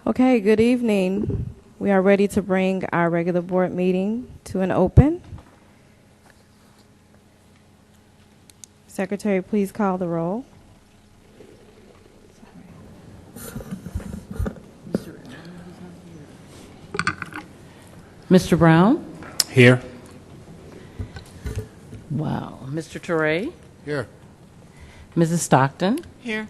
Okay, good evening. We are ready to bring our regular board meeting to an open. Secretary, please call the roll. Mr. Brown? Here. Wow. Mr. Toure? Here. Mrs. Stockton? Here.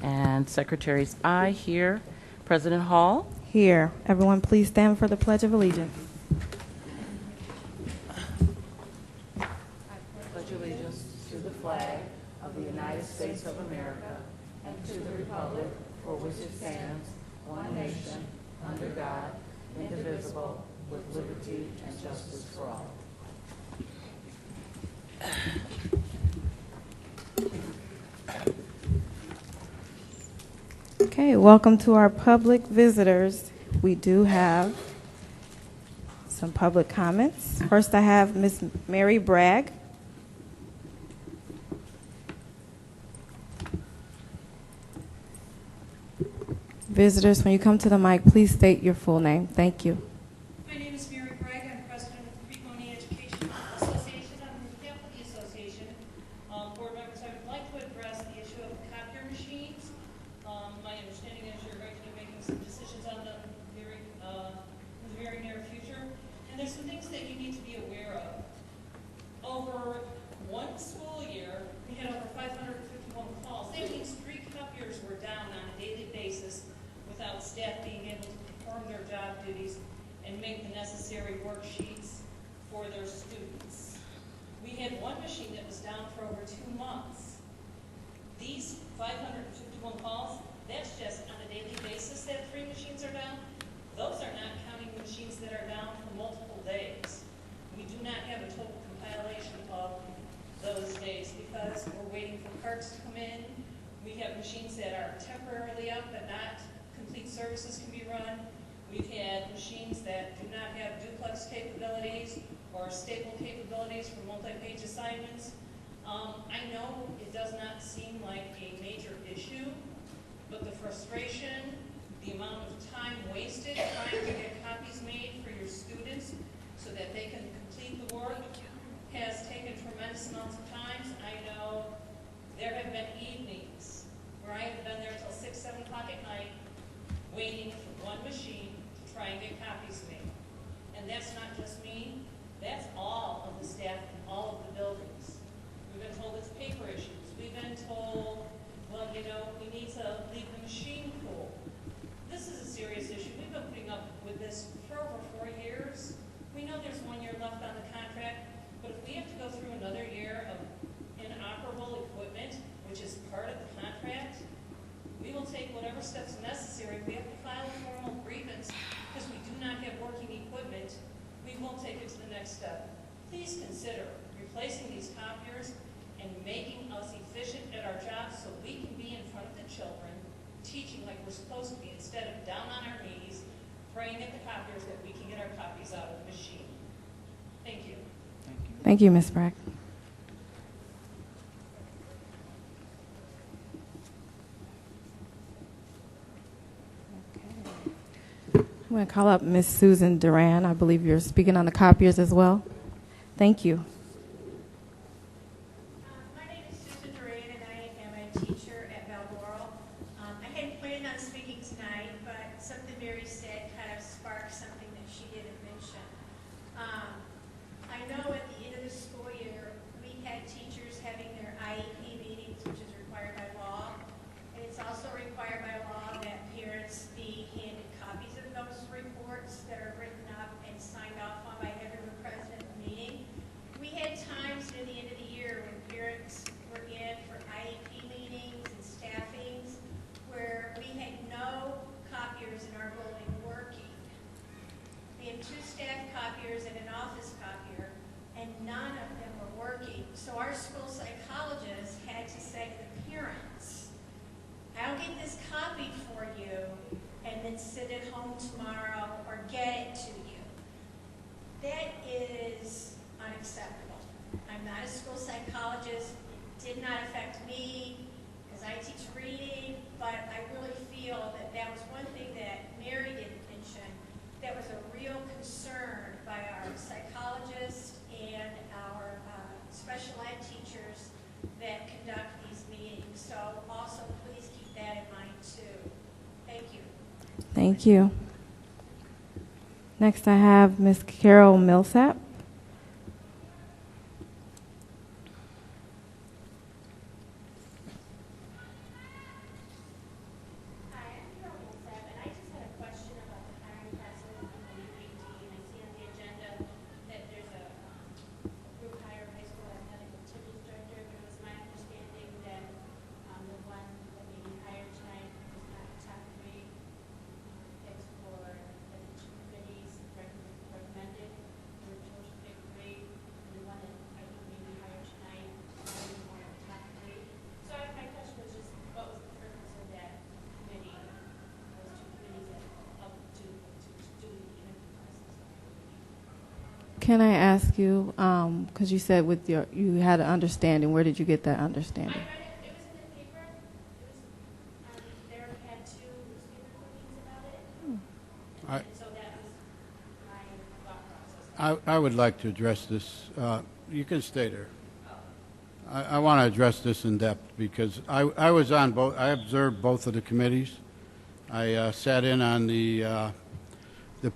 And Secretary's eye here. President Hall? Here. Everyone, please stand for the Pledge of Allegiance. I pledge allegiance to the flag of the United States of America and to the republic for which it stands, one nation, under God, indivisible, with liberty and justice for all. Okay, welcome to our public visitors. We do have some public comments. First, I have Ms. Mary Bragg. Visitors, when you come to the mic, please state your full name. Thank you. My name is Mary Gregg. I'm president of the Crete Monee Education Association. I'm on behalf of the association. Board members, I would like to address the issue of copier machines. My understanding is you're going to be making some decisions on them in the very near future. And there's some things that you need to be aware of. Over one school year, we had over 551 calls. That means 3 copiers were down on a daily basis without staff being able to perform their job duties and make the necessary worksheets for their students. We had one machine that was down for over 2 months. These 551 calls, that's just on a daily basis that 3 machines are down. Those are not counting machines that are down for multiple days. We do not have a total compilation of those days because we're waiting for carts to come in. We have machines that are temporarily up but not complete services can be run. We've had machines that do not have duplex capabilities or staple capabilities for multi-page assignments. I know it does not seem like a major issue, but the frustration, the amount of time wasted trying to get copies made for your students so that they can complete the work has taken tremendous amounts of time. I know there have been evenings where I have been there till 6, 7 o'clock at night waiting for one machine to try and get copies made. And that's not just me, that's all of the staff in all of the buildings. We've been told it's paper issues. We've been told, well, you know, we need to leave the machine cool. This is a serious issue. We've been putting up with this for over 4 years. We know there's 1 year left on the contract, but if we have to go through another year of inoperable equipment, which is part of the contract, we will take whatever steps necessary. If we have to file a formal grievance because we do not have working equipment, we will take it to the next step. Please consider replacing these copiers and making us efficient at our jobs so we can be in front of the children, teaching like we're supposed to be instead of down on our knees, praying at the copiers that we can get our copies out of the machine. Thank you. Thank you, Ms. Bragg. I'm going to call up Ms. Susan Duran. I believe you're speaking on the copiers as well. Thank you. My name is Susan Duran, and I am a teacher at Balmoral. I hadn't planned on speaking tonight, but something Mary said kind of sparked something that she didn't mention. I know at the end of the school year, we had teachers having their IEP meetings, which is required by law, and it's also required by law that parents be handed copies of those reports that are written up and signed off on by every president of the meeting. We had times near the end of the year when parents were in for IEP meetings and staffings where we had no copiers in our building working. We have 2 staff copiers and an office copier, and none of them were working. So our school psychologist had to say to the parents, I'll get this copied for you and then send it home tomorrow or get it to you. That is unacceptable. I'm not a school psychologist. It did not affect me because I teach reading, but I really feel that that was one thing that was a real concern by our psychologists and our special ed teachers that conduct these meetings. So also please keep that in mind too. Thank you. Thank you. Next, I have Ms. Carol Millsap. Hi, I'm Carol Millsap, and I just had a question about the hiring process on the 18. I see on the agenda that there's a group hire high school athletic activities director, but it was my understanding that the one that may be hired tonight was not the top three. It's for the two committees recommended. We were told to pick three, and the one that I think may be hired tonight is one of the top three. So my question was just, what was the purpose of that committee, those two committees that help to do the interview process? Can I ask you, because you said you had an understanding, where did you get that I understanding? read it, it was in the paper. It was, there had two newspaper clippings about it. And so that was my thought process. I would like to address this. You can stay there. I want to address this in depth because I was on both. I observed both of the committees. I sat in on the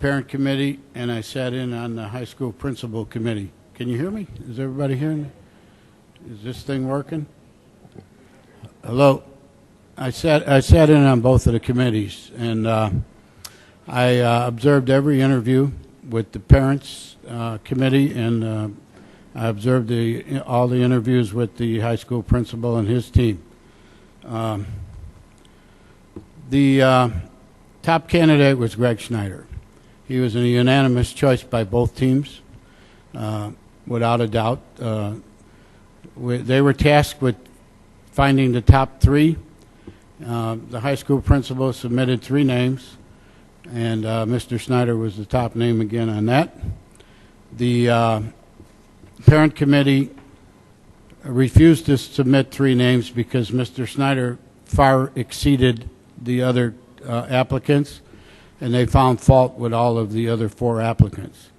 parent committee and I sat in on the high school principal committee. Can you hear me? Is everybody hearing me? Is this thing working? Hello. I sat in on both of the committees and I observed every interview with the parents committee, and I observed all the interviews with the high school principal and his team. The top candidate was Greg Schneider. He was a unanimous choice by both teams, without a doubt. They were tasked with finding the top three. The high school principal submitted 3 names, and Mr. Schneider was the top name again on that. The parent committee refused to submit 3 names because Mr. Schneider far exceeded the other applicants, and they found fault with all of the other 4 applicants.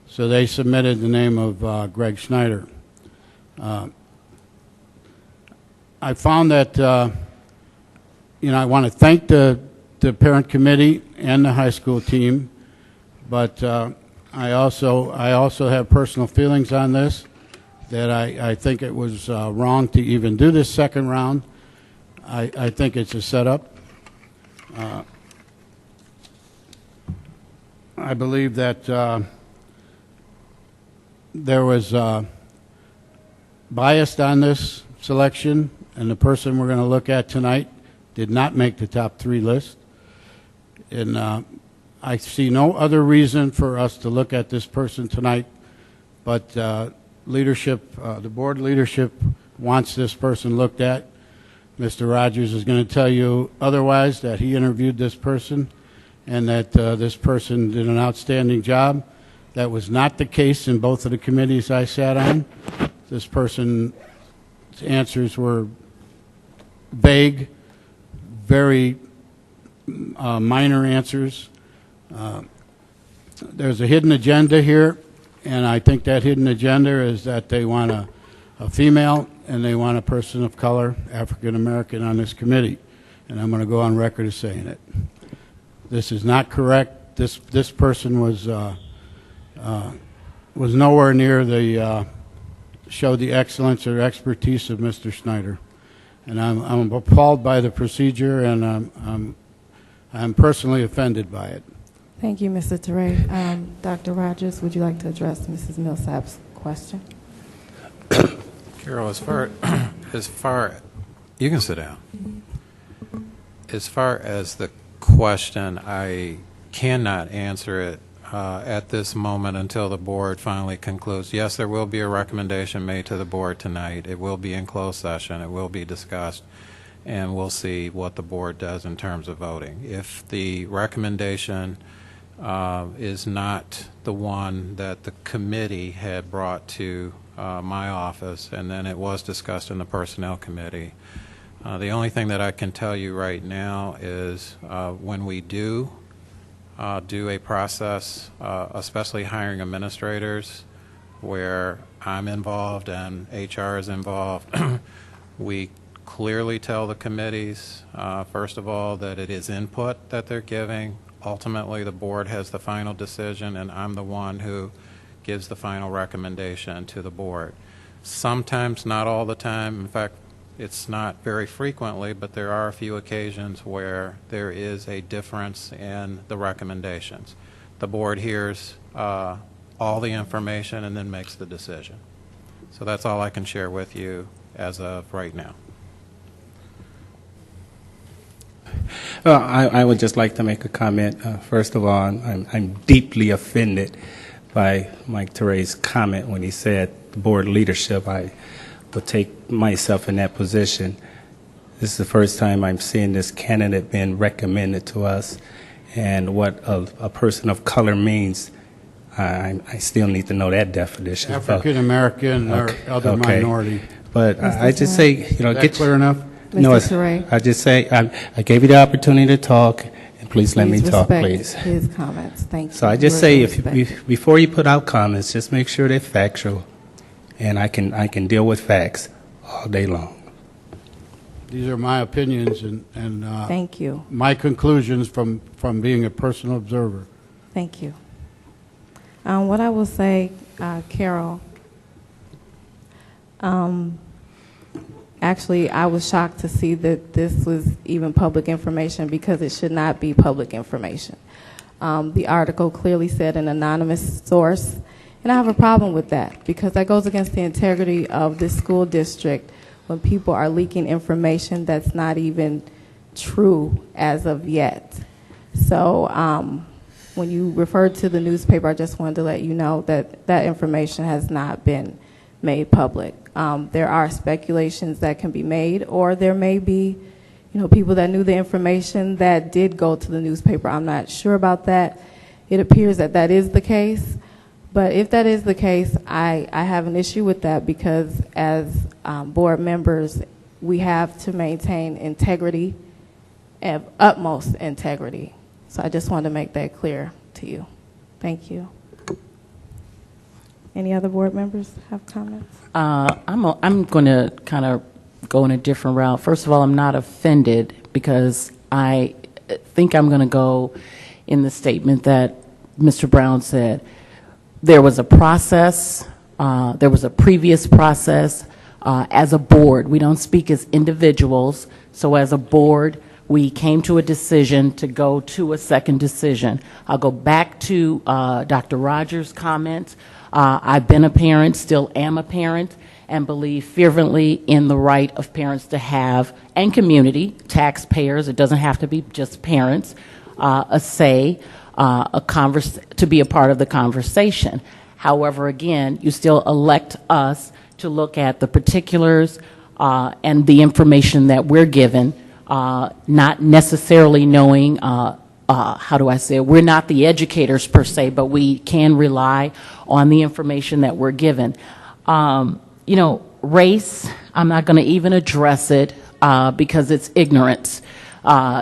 So they submitted the name of Greg Schneider. I found that, I want to thank the parent committee and the high school team, but I also have personal feelings on this, that I think it was wrong to even do this second round. I think it's a setup. I believe that there was bias on this selection, and the person we're going to look at tonight did not make the top 3 list. And I see no other reason for us to look at this person tonight, but leadership, the board leadership wants this person looked at. Mr. Rogers is going to tell you otherwise, that he interviewed this person and that this person did an outstanding job. That was not the case in both of the committees I sat on. This person's answers were vague, very minor answers. There's a hidden agenda here, and I think that hidden agenda is that they want a female and they want a person of color, African American, on this committee. And I'm going to go on record as saying it. This is not correct. This person was nowhere near showed the excellence or expertise of Mr. Schneider. And I'm appalled by the procedure, and I'm personally offended by it. Thank you, Mr. Teray. Dr. Rogers, would you like to address Mrs. Millsap's question? Carol, as far you can sit down. As far as the question, I cannot answer it at this moment until the board finally concludes. Yes, there will be a recommendation made to the board tonight. It will be in closed session. It will be discussed, and we'll see what the board does in terms of voting. If the recommendation is not the one that the committee had brought to my office, and then it was discussed in the personnel committee, the only thing that I can tell you right now is when we do do a process, especially hiring administrators, where I'm involved and HR is involved. We clearly tell the committees, first of all, that it is input that they're giving. Ultimately, the board has the final decision, and I'm the one who gives the final recommendation to the board. Sometimes, not all the time. In fact, it's not very frequently, but there are a few occasions where there is a difference in the recommendations. The board hears all the information and then makes the decision. So that's all I can share with you as of right now. I would just like to make a comment. First of all, I'm deeply offended by Mike Teray's comment when he said the board leadership. I would take myself in that position. This is the first time I'm seeing this candidate being recommended to us, and what a person of color means. I still need to know that definition. African American or other minority. But I just say, you know, Is that clear enough? No, Mr. Teray, I just say I gave you the opportunity to talk, and please let me talk, respect please. his comments. Thank you. So I just Word say, of if respect. before you put out comments, just make sure they're factual, and I can deal with facts all day long. These are my opinions and Thank you. my conclusions from being a personal observer. Thank you. What I will say, Carol, actually, I was shocked to see that this was even public information, because it should not be public information. The article clearly said an anonymous source, and I have a problem with that, because that goes against the integrity of this school district when people are leaking information that's not even true as of yet. So when you referred to the newspaper, I just wanted to let you know that that information has not been made public. There are speculations that can be made, or there may be, you know, people that knew the information that did go to the newspaper. I'm not sure about that. It appears that that is the case. But if that is the case, I have an issue with that, because as board members, we have to maintain integrity, and utmost integrity. So I just wanted to make that clear to you. Thank you. Any other board members have comments? I'm going to kind of go in a different route. First of all, I'm not offended, because I think I'm going to go in the statement that Mr. Brown said. There was a process. There was a previous process. As a board, we don't speak as individuals. So as a board, we came to a decision to go to a second decision. I'll go back to Dr. Rogers' comments. I've been a parent, still am a parent, and believe fervently in the right of parents to have, and community, taxpayers, it doesn't have to be just parents, a say, to be a part of the conversation. However, again, you still elect us to look at the particulars and the information that we're given, not necessarily knowing, how do I say it? We're not the educators per se, but we can rely on the information that we're given. You know, race, I'm not going to even address it because it's ignorance.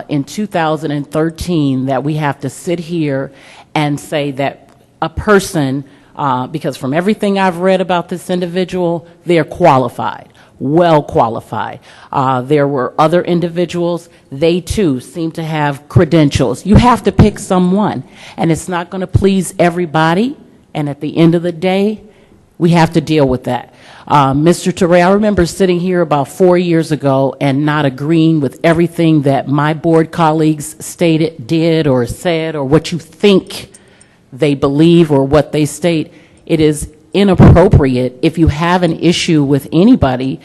In 2013, that we have to sit here and say that a person, because from everything I've read about this individual, they're qualified, well qualified. There were other individuals, they too seem to have credentials. You have to pick someone, and it's not going to please everybody, and at the end of the day, we have to deal with that. Mr. Teray, I remember sitting here about 4 years ago and not agreeing with everything that my board colleagues stated, did, or said, or what you think they believe or what they state. It is inappropriate. If you have an issue with anybody,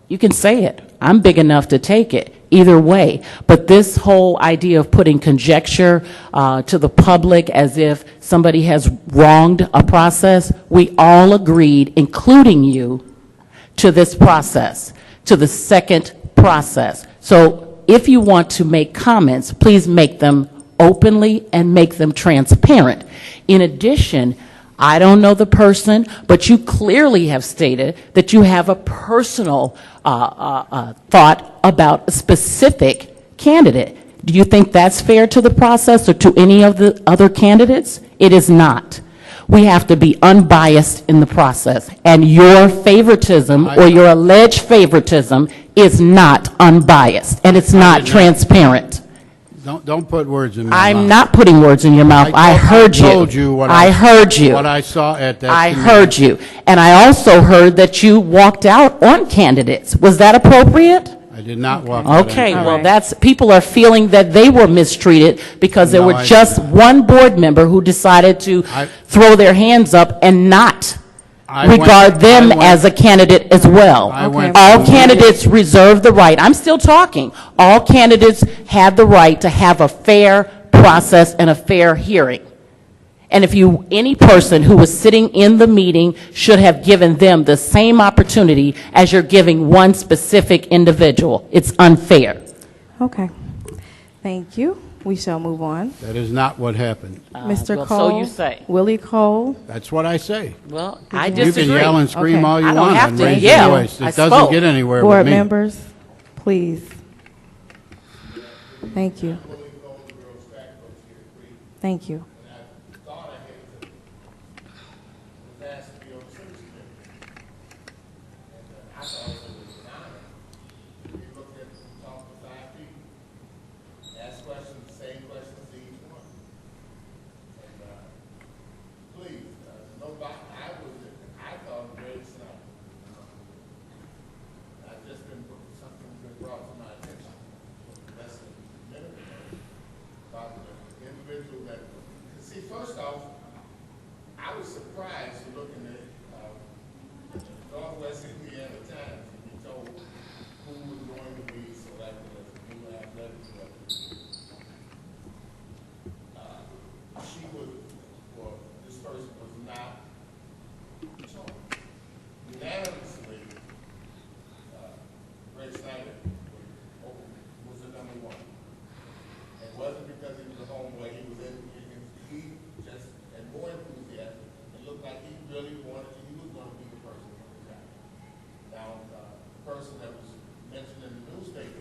you can say it. I'm big enough to take it either way. But this whole idea of putting conjecture to the public as if somebody has wronged a process, we all agreed, including you, to this process, to the second process. So if you want to make comments, please make them openly and make them transparent. In addition, I don't know the person, but you clearly have stated that you have a personal thought about a specific candidate. Do you think that's fair to the process or to any of the other candidates? It is not. We have to be unbiased in the process, and your favoritism or your alleged favoritism is not unbiased, and it's not transparent. Don't put words in my mouth. I'm not putting words in your mouth. I heard you. I told you what I heard you. What I saw at that I committee. heard you. And I also heard that you walked out on candidates. Was that appropriate? I did not walk out. Okay, on- well, that's, people are feeling that they were mistreated because there No, were I just did not. one board member who decided to throw their hands up and not regard them as a candidate as well. I went All through- candidates reserve the right, I'm still talking, all candidates have the right to have a fair process and a fair hearing. And if you, any person who was sitting in the meeting should have given them the same opportunity as you're giving one specific individual. It's unfair. Okay. Thank you. We shall move on. That is not what happened. Mr. well, Cole. so you say. Willie Cole. That's what I say. Well, I You disagree. can yell and scream Okay. all you I don't want have and to raise yell. your voice. I It doesn't spoke. get anywhere Board with me. members, please. Thank you. Thank you. Ask questions, the same questions to each one. And, please, nobody, I thought Greg Snyder. I've just something's been brought to my attention less than a minute ago about the individual that, see, first off, I was surprised looking at, Northwest Indiana Times and be told who was going to be selected as a new athletic director. She was, well, this person was not chosen. Unanimously, Greg Snyder was the number one. It wasn't because he was a homeboy, he was he just had more enthusiasm. It looked like he really wanted to, he was going to be the person for the job. Now, the person that was mentioned in the newspaper,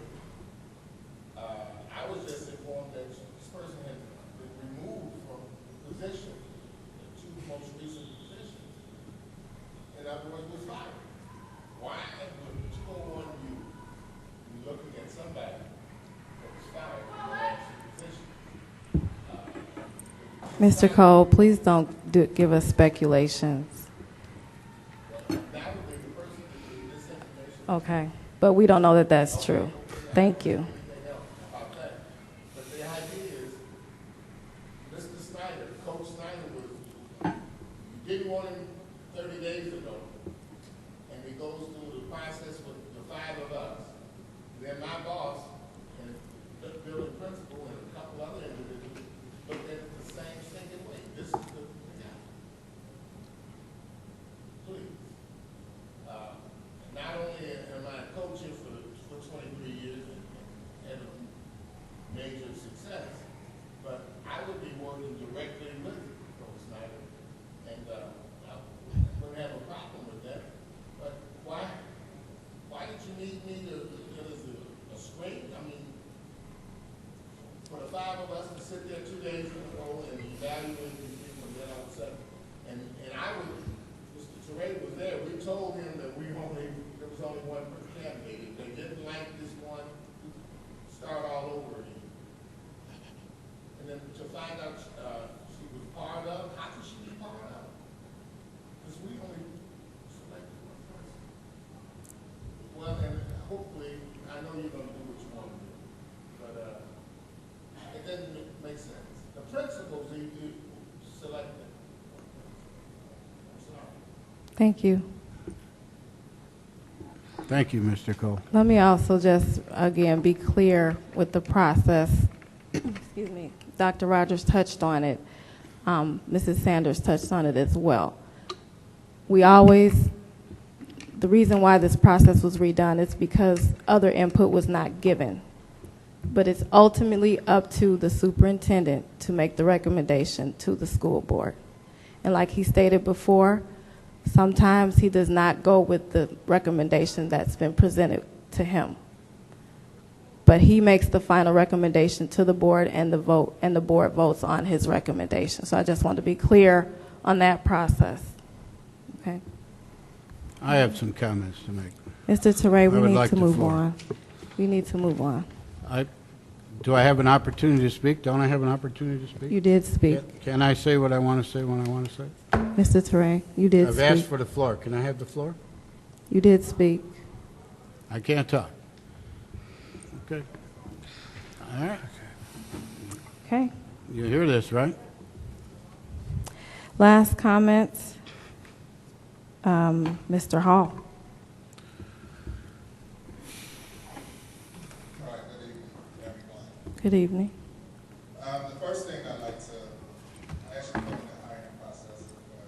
I was just informed that this person had been removed from the position, the two most recent positions. In other words, was fired. Why would you go on you looking at somebody that was fired in the last position? Mr. Cole, please don't give us speculations. Okay, but we don't know that that's true. Thank you. About that. But the idea is, Mr. Snyder, Coach Snyder was, you didn't want him 30 days ago, and he goes through the process with the five of us. Then my boss, and the building principal, and a couple other individuals looked at it the same thinking way. This is the guy. Please. Not only am I coaching for 23 years and had a major success, but I would be working directly with Coach Snyder, and I wouldn't have a problem with that. But why did you need me to get us a straight? I mean, for the five of us to sit there 2 days in a row and evaluate these people and then all of a sudden, and I would, Mr. Teray was there, we told him that there was only one candidate. If they didn't like this one, start all over again. And then to find out she was part of, how could she be part of? Because we only selected one person. Well, and hopefully, I know you're going to do what you want to do, but it doesn't make sense. The principles you selected. I'm sorry. Thank you. Thank you, Mr. Cole. Let me also just, again, be clear with the process. Excuse me. Dr. Rogers touched on it. Mrs. Sanders touched on it as well. The reason why this process was redone is because other input was not given. But it's ultimately up to the superintendent to make the recommendation to the school board. And like he stated before, sometimes he does not go with the recommendation that's been presented to him. But he makes the final recommendation to the board, and the board votes on his recommendation. So I just want to be clear on that process. Okay. I have some comments to make. Mr. Teray, we would need like to the move floor. on. We need to move on. Do I have an opportunity to speak? Don't I have an opportunity to speak? You did speak. Can I say what I want to say when I want to say? Mr. Teray, you did I've speak. asked for the floor. Can I have the floor? You did speak. I can't talk. Okay. All right. Okay. You hear this, right? Last comments, Mr. Hall. All right, good evening, everyone. Good evening. The first thing I'd like to, I actually know the hiring process, but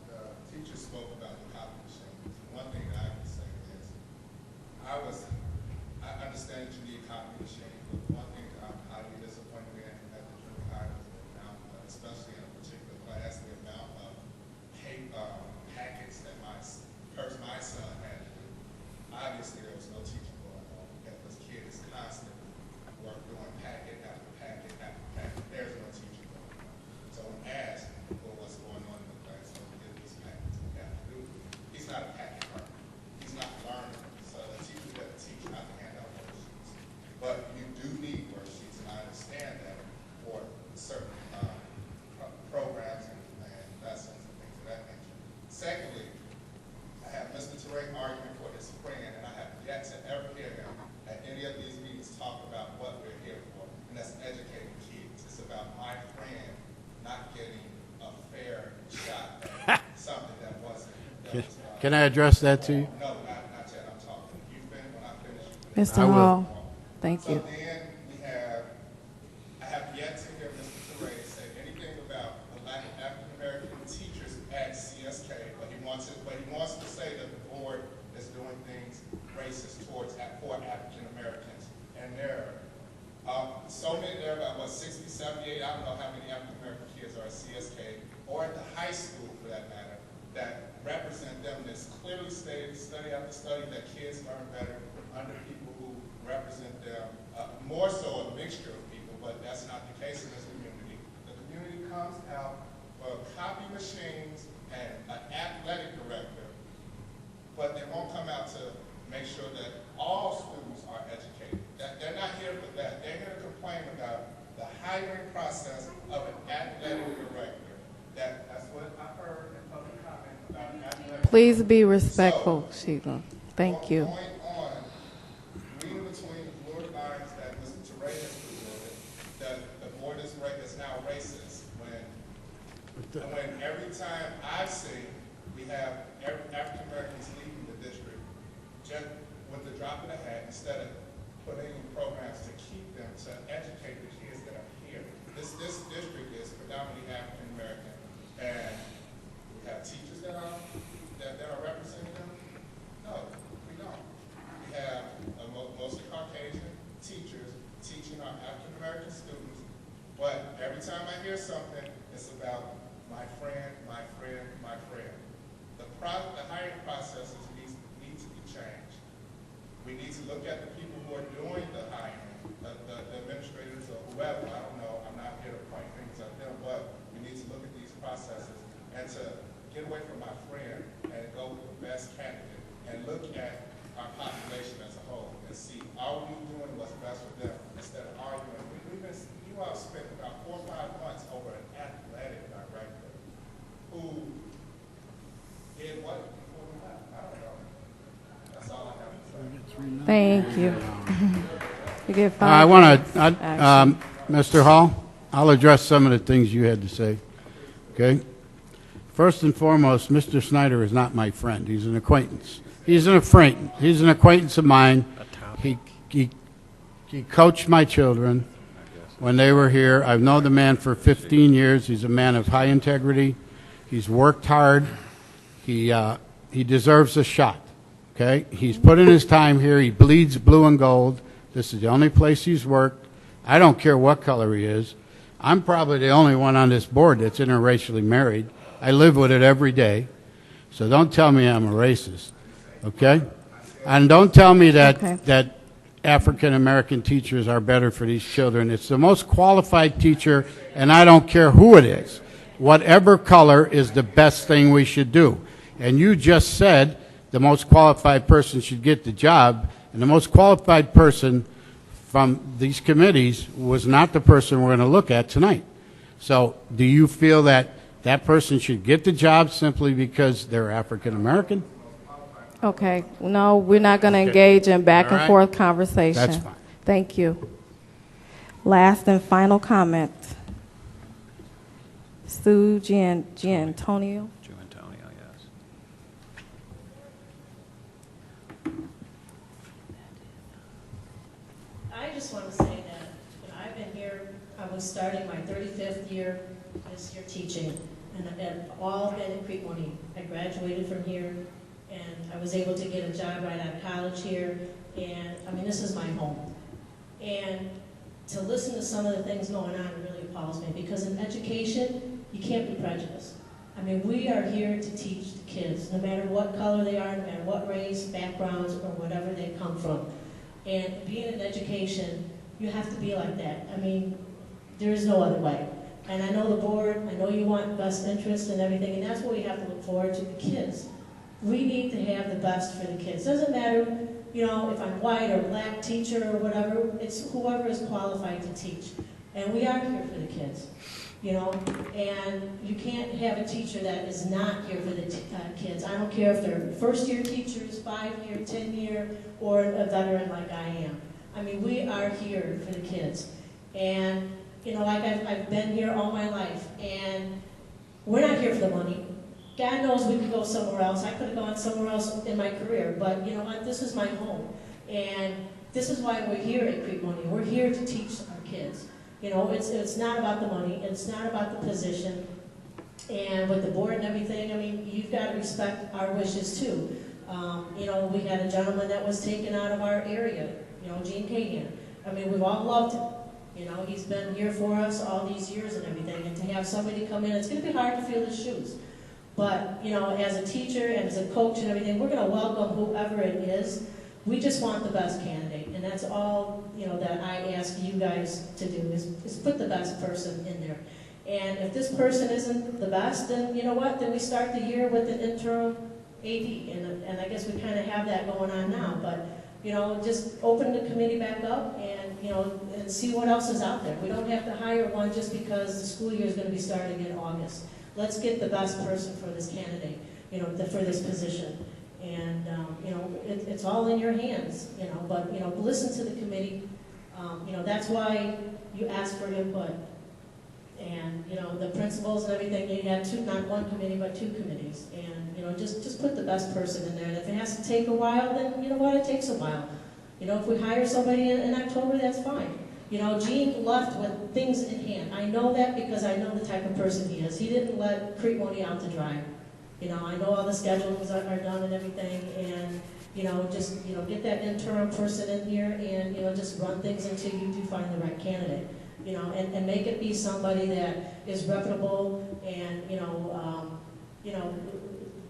the teacher spoke about the copy machines. One thing that I can say is, I understand that you need copy machines, but one thing that I'm highly disappointed in at the junior high is the amount, especially in a particular class, the amount of packets that my son had to do. Obviously, there was no teaching going on because kid is constantly doing packet after packet after packet. There's no teaching going on. So I'm asked for what's going on in the class, so we get these packets we have to do. He's not a packet learner. He's not learning. So the teacher's got to teach not to hand out worksheets. But you do need worksheets, and I understand that for certain programs and lessons and things of that nature. Secondly, I have Mr. Teray arguing for his friend, and I have yet to ever hear him at any of these meetings talk about what we're here for, and that's educating kids. It's about my friend not getting a fair shot at something that wasn't. Can I address that to you? No, not yet. I'm talking. You've been, when I finish, you finish. Mr. Hall, thank you. So then I have yet to hear Mr. Teray say anything about the lack of African American teachers at CSK, but he wants to say that the board is doing things racist for African Americans. And there are there are about 60, 78, I don't know how many African American kids are at CSK or at the high school for that matter, that represent them. It's clearly stated, study after study, that kids learn better under people who represent them, more so a mixture of people, but that's not the case in this community. The community comes out for copy machines and an athletic director, but they won't come out to make sure that all students are educated. They're not here for that. They're here to complain about the hiring process of an athletic director. That's what I heard in public comment about an athletic. Please be respectful, Sheila. Thank you. Going on, reading between the blurred lines that Mr. Teray has presented, that the board is now racist when every time I see we have African Americans leaving the district just with the drop of the hat instead of putting in programs to keep them, to educate the kids that are here. This district is predominantly African American, and we have teachers that are representing them. No, we don't. We have mostly Caucasian teachers teaching our African American students, but every time I hear something, it's about my friend, my friend, my friend. The hiring processes need to be changed. We need to look at the people who are doing the hiring, the administrators or whoever. I don't know. I'm not here to point fingers at them, but we need to look at these processes and to get away from my friend and go with the best candidate and look at our population as a whole and see, are we doing what's best for them instead of arguing? You all spent about 4 or 5 months over an athletic director who did what before we left? I don't know. That's all I have to say. Thank you. You get 5 I want minutes, to, actually. Mr. Hall, I'll address some of the things you had to say. Okay? First and foremost, Mr. Snyder is not my friend. He's an acquaintance. He's an acquaintance of mine. He coached my children when they were here. I've known the man for 15 years. He's a man of high integrity. He's worked hard. He deserves a shot. Okay? He's put in his time here. He bleeds blue and gold. This is the only place he's worked. I don't care what color he is. I'm probably the only one on this board that's interracially married. I live with it every day. So don't tell me I'm a racist. Okay? And don't tell me that Okay. that African American teachers are better for these children. It's the most qualified teacher, and I don't care who it is. Whatever color is the best thing we should do. And you just said the most qualified person should get the job, and the most qualified person from these committees was not the person we're going to look at tonight. So do you feel that that person should get the job simply because they're African American? Okay, no, we're not going to Okay. engage in back All and right. forth conversation. That's fine. Thank you. Last and final comment. Sue Giantonio. Joe Antonio, yes. I just want to say that I've been here, I was starting my 35th year this year teaching, and I've all been at Crete, Monee. I graduated from here, and I was able to get a job right out of college here, and I mean, this is my home. And to listen to some of the things going on really appalls me, because in education, you can't be prejudiced. I mean, we are here to teach the kids, no matter what color they are, no matter what race, backgrounds, or whatever they come from. And being in education, you have to be like that. I mean, there is no other way. And I know the board, I know you want best interest and everything, and that's what we have to look forward to, the kids. We need to have the best for the kids. Doesn't matter, you know, if I'm white or black teacher or whatever, it's whoever is qualified to teach. And we are here for the kids, you know, and you can't have a teacher that is not here for the kids. I don't care if they're first-year teachers, 5-year, 10-year, or a veteran like I am. I mean, we are here for the kids. And, you know, like I've been here all my life, and we're not here for the money. God knows we could go somewhere else. I could have gone somewhere else in my career, but, you know, this is my home. And this is why we're here at Crete, Monee. We're here to teach our kids. You know, it's not about the money, it's not about the position. And with the board and everything, I mean, you've got to respect our wishes too. You know, we had a gentleman that was taken out of our area, you know, Gene Cahan. I mean, we've all loved him. You know, he's been here for us all these years and everything. And to have somebody come in, it's going to be hard to fill his shoes. But, you know, as a teacher and as a coach and everything, we're going to welcome whoever it is. We just want the best candidate, and that's all, you know, that I ask you guys to do is put the best person in there. And if this person isn't the best, then you know what? Then we start the year with an interim AD, and I guess we kind of have that going on now. But you know, just open the committee back up, and you know, and see what else is out there. We don't have to hire one just because the school year is going to be starting in August. Let's get the best person for this candidate, you know, for this position. And, you know, it's all in your hands, you know, but, you know, listen to the committee. You know, that's why you ask for input. And, you know, the principals and everything, you had two, not one committee, but two committees. And, you know, just put the best person in there. And if it has to take a while, then, you know what, it takes a while. You know, if we hire somebody in October, that's fine. You know, Gene left with things in hand. I know that because I know the type of person he is. He didn't let Crete Monee out to dry. You know, I know all the schedules are done and everything, and, you know, just, you know, get that interim person in here and, you know, just run things until you do find the right candidate. You know, and make it be somebody that is reputable and, you know,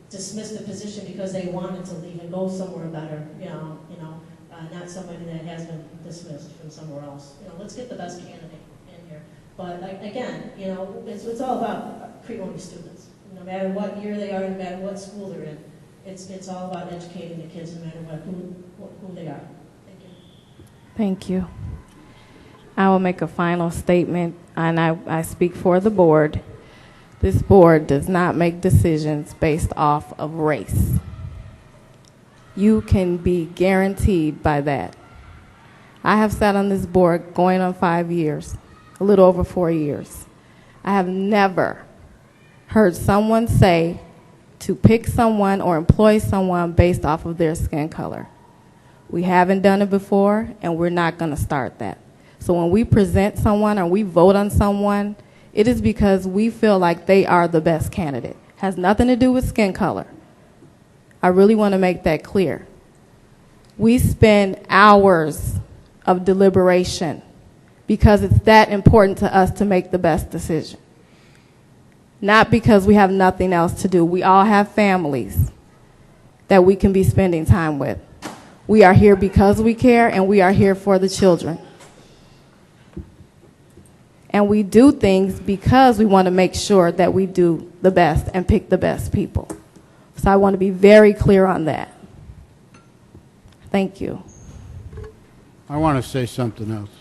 dismiss the position because they wanted to leave and go somewhere better, not somebody that has been dismissed from somewhere else. You know, let's get the best candidate in here. But, like, again, you know, it's all about Crete Monee students. No matter what year they are, no matter what school they're in, it's all about educating the kids, no matter who they are. Thank you. Thank you. I will make a final statement, and I speak for the board. This board does not make decisions based off of race. You can be guaranteed by that. I have sat on this board going on 5 years, a little over 4 years. I have never heard someone say to pick someone or employ someone based off of their skin color. We haven't done it before, and we're not going to start that. So when we present someone or we vote on someone, it is because we feel like they are the best candidate. Has nothing to do with skin color. I really want to make that clear. We spend hours of deliberation because it's that important to us to make the best decision. Not because we have nothing else to do. We all have families that we can be spending time with. We are here because we care, and we are here for the children. And we do things because we want to make sure that we do the best and pick the best people. So I want to be very clear on that. Thank you. I want to say something else.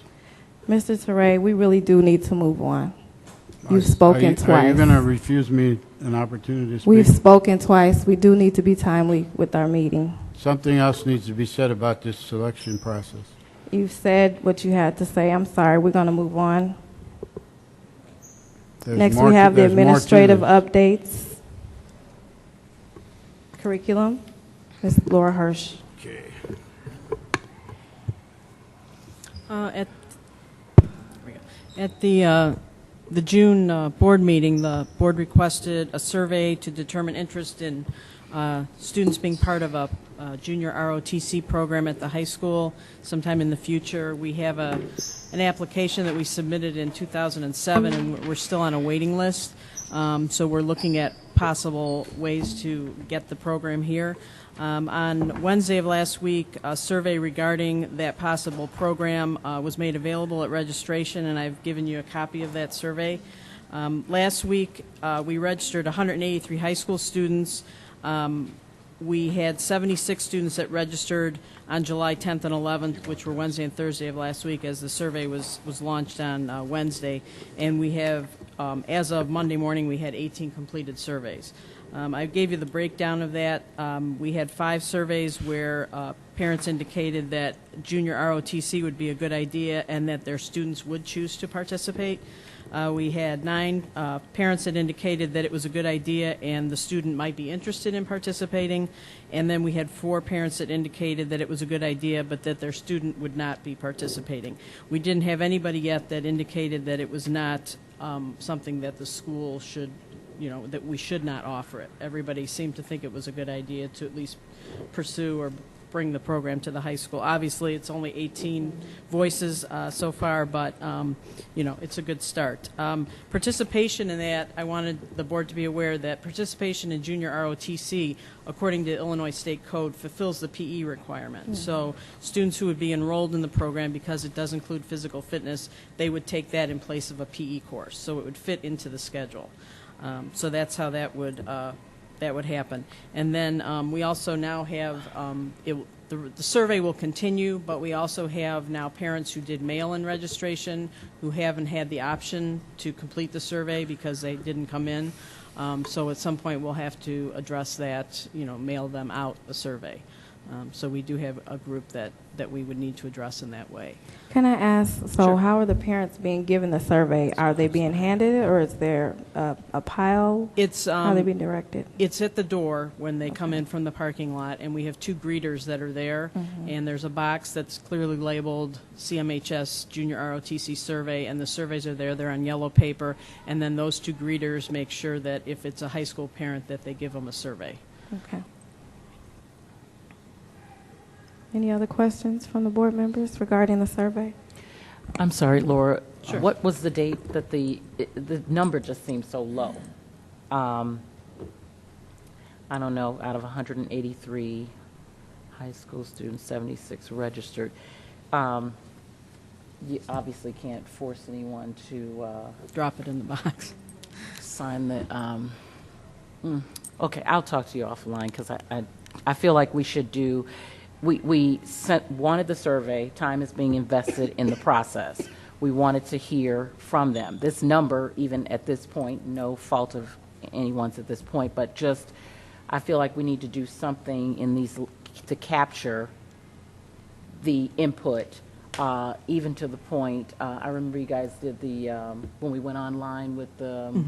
Mr. Teray, we really do need to move on. You've spoken twice. Are you going to refuse me an opportunity to speak? We've spoken twice. We do need to be timely with our meeting. Something else needs to be said about this selection process. You've said what you had to say. I'm sorry. We're going to move on. Next, we have the administrative updates. Curriculum. Ms. Laura Hirsch. Okay. At the June board meeting, the board requested a survey to determine interest in students being part of a junior ROTC program at the high school sometime in the future. We have an application that we submitted in 2007, and we're still on a waiting list. So we're looking at possible ways to get the program here. On Wednesday of last week, a survey regarding that possible program was made available at registration, and I've given you a copy of that survey. Last week, we registered 183 high school students. We had 76 students that registered on July 10th and 11th, which were Wednesday and Thursday of last week, as the survey was launched on Wednesday. And we have, as of Monday morning, we had 18 completed surveys. I gave you the breakdown of that. We had 5 surveys where parents indicated that junior ROTC would be a good idea and that their students would choose to participate. We had 9 parents that indicated that it was a good idea and the student might be interested in participating. And then we had 4 parents that indicated that it was a good idea but that their student would not be participating. We didn't have anybody yet that indicated that it was not something that the school should, that we should not offer it. Everybody seemed to think it was a good idea to at least pursue or bring the program to the high school. Obviously, it's only 18 voices so far, but it's a good start. Participation in that, I wanted the board to be aware that participation in junior ROTC, according to Illinois State Code, fulfills the PE requirement. Mm-hmm. So students who would be enrolled in the program, because it does include physical fitness, they would take that in place of a PE course. So it would fit into the schedule. So that's how that would happen. And then we also now have, the survey will continue, but we also have now parents who did mail-in registration who haven't had the option to complete the survey because they didn't come in. So at some point we'll have to address that, mail them out a survey. So we do have a group that we would need to address in that way. Can I ask, so Sure. How are the parents being given the survey? Are they being handed it, or is there a pile? How are they being directed? It's at the door when they come in from the parking lot, and we have 2 greeters that are there, and there's a box that's clearly labeled CMHS Junior ROTC Survey, and the surveys are there. They're on yellow paper, and then those 2 greeters make sure that if it's a high school parent that they give them a survey. Okay. Any other questions from the board members regarding the survey? I'm sorry, Laura. Sure. What was the date that the number just seemed so low? I don't know, out of 183 high school students, 76 registered. You obviously can't force anyone to Drop it in the box. sign the, okay, I'll talk to you offline, because I feel like we should do, we wanted the survey, time is being invested in the process. We wanted to hear from them. This number, even at this point, no fault of anyone's at this point, but just, I feel like we need to do something in these to capture the input, even to the point, I remember you guys did the, when we went online with the,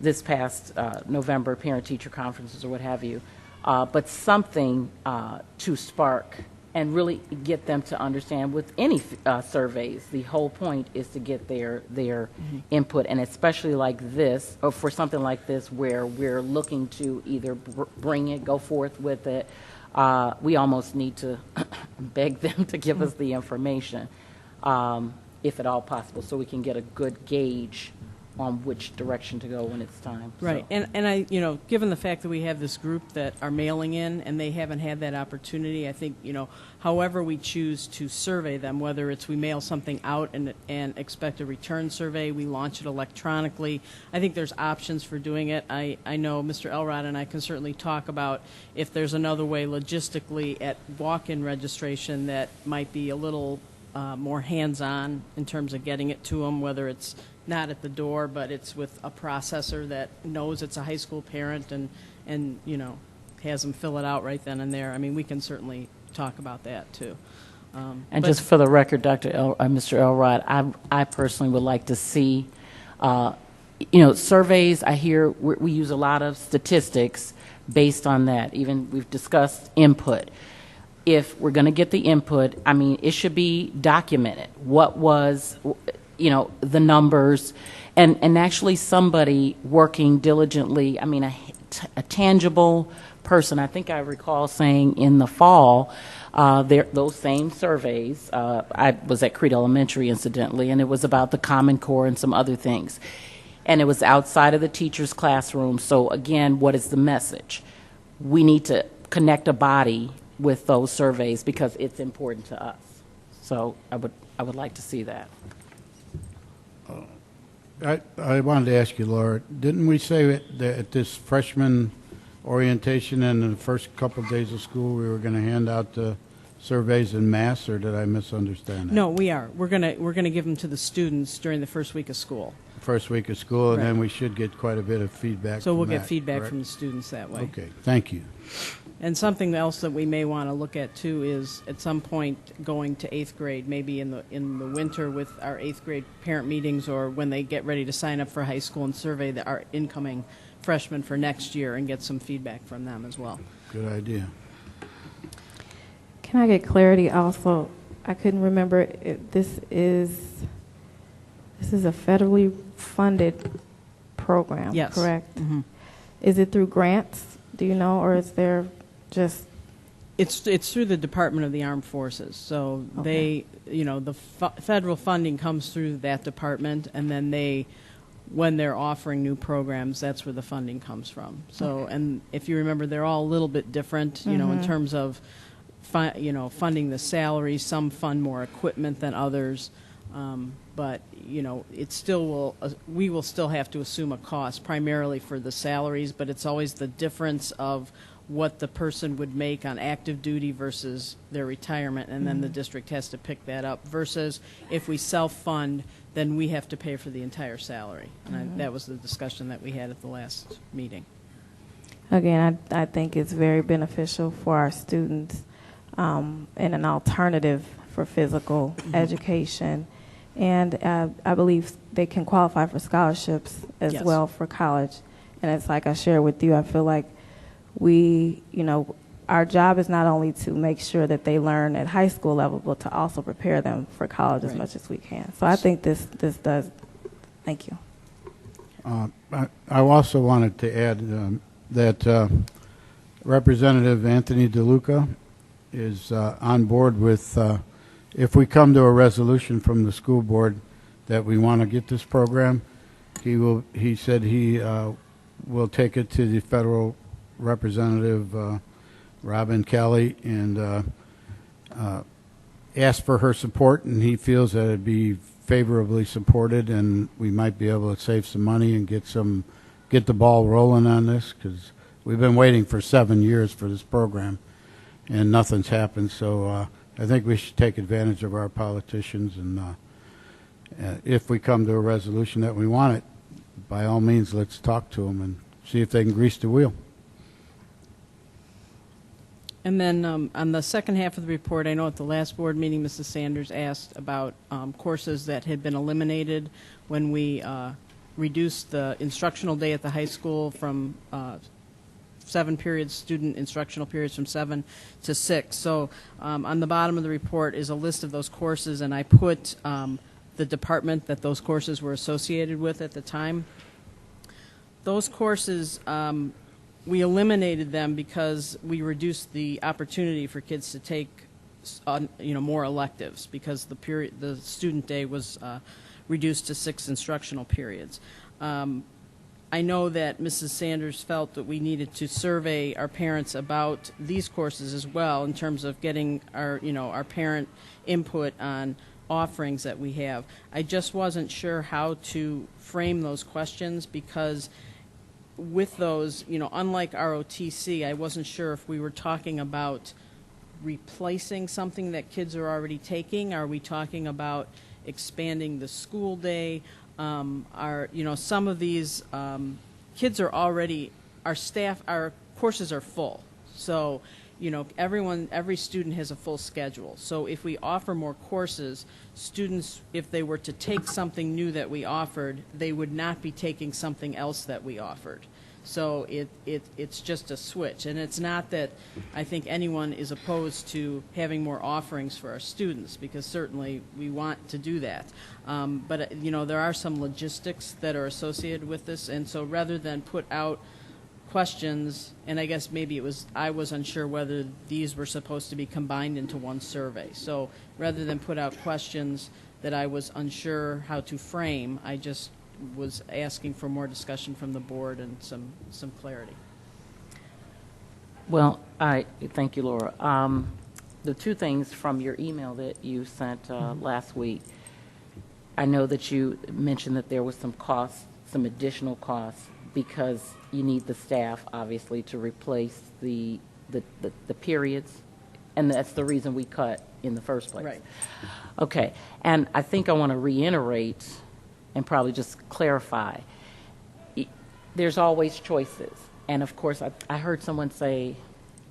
this past November parent-teacher conferences or what have you, but something to spark and really get them to understand. With any surveys, the whole point is to get their input, and especially like this, or for something like this where we're looking to either bring it, go forth with it, we almost need to beg them to give us the information, if at all possible, so we can get a good gauge on which direction to go when it's time. Right, So. and I, you know, given the fact that we have this group that are mailing in and they haven't had that opportunity, I think, you know, however we choose to survey them, whether it's we mail something out and expect a return survey, we launch it electronically, I think there's options for doing it. I know Mr. Elrod and I can certainly talk about if there's another way logistically at walk-in registration that might be a little more hands-on in terms of getting it to them, whether it's not at the door, but it's with a processor that knows it's a high school parent and you know, has them fill it out right then and there. I mean, we can certainly talk about that, too. And But- just for the record, Mr. Elrod, I personally would like to see, you know, surveys. I hear we use a lot of statistics based on that. Even we've discussed input. If we're going to get the input, I mean, it should be documented. What was, you know, the numbers, and actually somebody working diligently, I mean, a tangible person. I think I recall saying in the fall, those same surveys, I was at Crete Elementary, incidentally, and it was about the Common Core and some other things. And it was outside of the teacher's classroom. So again, what is the message? We need to connect a body with those surveys because it's important to us. So I would like to see that. I wanted to ask you, Laura, didn't we say that at this freshman orientation and in the first couple of days of school we were going to hand out the surveys en masse, or did I misunderstand that? No, we are. We're gonna give them to the students during the first week of school. First week of school, and Right. then we should get quite a bit of feedback. So we'll from get that, feedback correct? from the students that way. Okay, thank you. And something else that we may want to look at too is at some point going to 8th grade, maybe in the winter with our 8th grade parent meetings, or when they get ready to sign up for high school, and survey our incoming freshmen for next year and get some feedback from them as well. Good idea. Can I get clarity also? I couldn't remember, this is a federally funded program, Yes. correct? Mm-hmm. Is it through grants, do you know, or is there just, It's through the Department of the Armed Forces. So Okay. they, you know, the federal funding comes through that department, and then when they're offering new programs, that's where the funding comes from. So, and if you remember, they're all a little bit different, you know, in terms of, funding the salaries. Some fund more equipment than others. But, you know, it still will, we will still have to assume a cost primarily for the salaries, but it's always the difference of what the person would make on active duty versus their retirement, and then the district has to pick that up, versus if we self-fund, then we have to pay for the entire salary. And that was the discussion that we had at the last meeting. again, I think it's very beneficial for our students, and an alternative for physical education. And I believe they can qualify for scholarships as Yes. well for college. And it's like I shared with you, I feel like we, you know, our job is not only to make sure that they learn at high school level, but to also prepare them for college as Right. much as we can. So I think this does, thank you. I also wanted to add that Representative Anthony DeLuca is on board with, if we come to a resolution from the school board that we want to get this program, he said he will take it to the federal representative, Robin Kelly, and ask for her support, and he feels that it'd be favorably supported, and we might be able to save some money and get the ball rolling on this, because we've been waiting for 7 years for this program, and nothing's happened. So I think we should take advantage of our politicians, and if we come to a resolution that we want it, by all means, let's talk to them and see if they can grease the wheel. And then on the second half of the report, I know at the last board meeting, Mrs. Sanders asked about courses that had been eliminated when we reduced the instructional day at the high school from 7 periods, student instructional periods from 7 to 6. So on the bottom of the report is a list of those courses, and I put the department that those courses were associated with at the time. Those courses, we eliminated them because we reduced the opportunity for kids to take, more electives, because the student day was reduced to 6 instructional periods. I know that Mrs. Sanders felt that we needed to survey our parents about these courses as well in terms of getting our, our parent input on offerings that we have. I just wasn't sure how to frame those questions because with those, unlike ROTC, I wasn't sure if we were talking about replacing something that kids are already taking. Are we talking about expanding the school day? Some of these kids are already, our courses are full. So, every student has a full schedule. So if we offer more courses, students, if they were to take something new that we offered, they would not be taking something else that we offered. So it's just a switch. And it's not that I think anyone is opposed to having more offerings for our students, because certainly we want to do that. But there are some logistics that are associated with this. And so rather than put out questions, and I guess maybe I was unsure whether these were supposed to be combined into one survey. So rather than put out questions that I was unsure how to frame, I just was asking for more discussion from the board and some clarity. Well, thank you, Laura. The two things from your email that you sent last week, I know that you mentioned that there was some costs, some additional costs, because you need the staff, obviously, to replace the periods, and that's the reason we cut in the first place. Right. Okay, and I think I want to reiterate and probably just clarify. There's always choices, and of course, I heard someone say,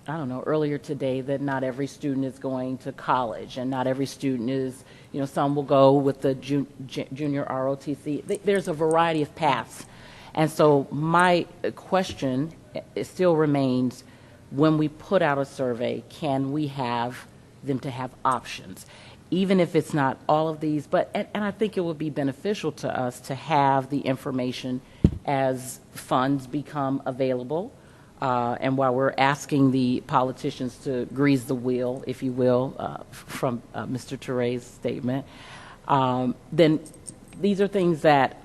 I don't know, earlier today that not every student is going to college, and not every student is, some will go with the junior ROTC. There's a variety of paths. And so my question still remains, when we put out a survey, can we have them to have options? Even if it's not all of these, and I think it would be beneficial to us to have the information as funds become available. And while we're asking the politicians to grease the wheel, if you will, from Mr. Toure's statement, then these are things that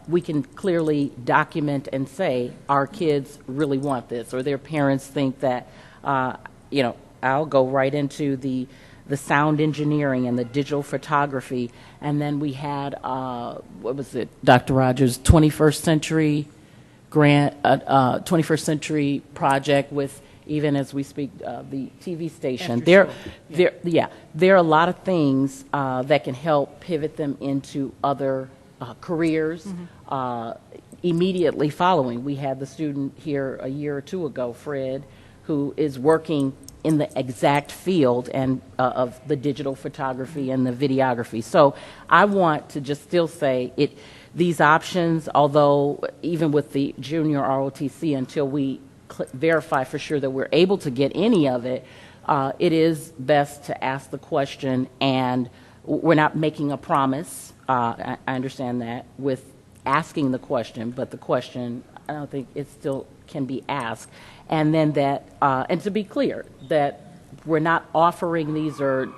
we can clearly document and say our kids really want this, or their parents think that, I'll go right into the sound engineering and the digital photography. And then we had, what was it, Dr. Rogers, 21st Century grant, 21st Century project with, even as we speak, the TV station. There are a lot of things that can help pivot them into other careers immediately following. We had the student here a year or two ago, Fred, who is working in the exact field and of the digital photography and the videography. So I want to just still say these options, although even with the junior ROTC, until we verify for sure that we're able to get any of it, it is best to ask the question, and we're not making a promise. I understand that with asking the question, but the question, I don't think it still can be asked. And then that, and to be clear, that we're not offering these or,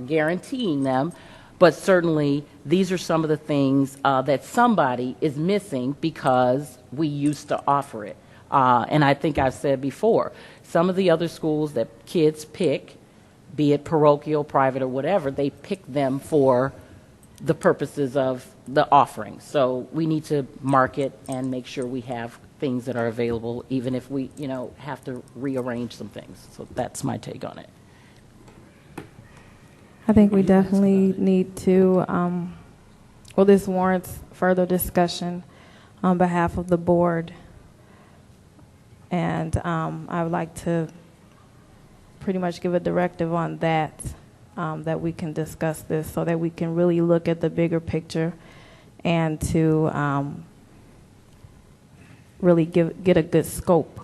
guaranteeing them, but certainly these are some of the things that somebody is missing because we used to offer it. And I think I've said before, some of the other schools that kids pick, be it parochial, private, or whatever, they pick them for the purposes of the offering. So we need to market and make sure we have things that are available, even if we, have to rearrange some things. So that's my take on it. I think we definitely need to, this warrants further discussion on behalf of the board. And I would like to pretty much give a directive on that, that we can discuss this so that we can really look at the bigger picture and to really get a good scope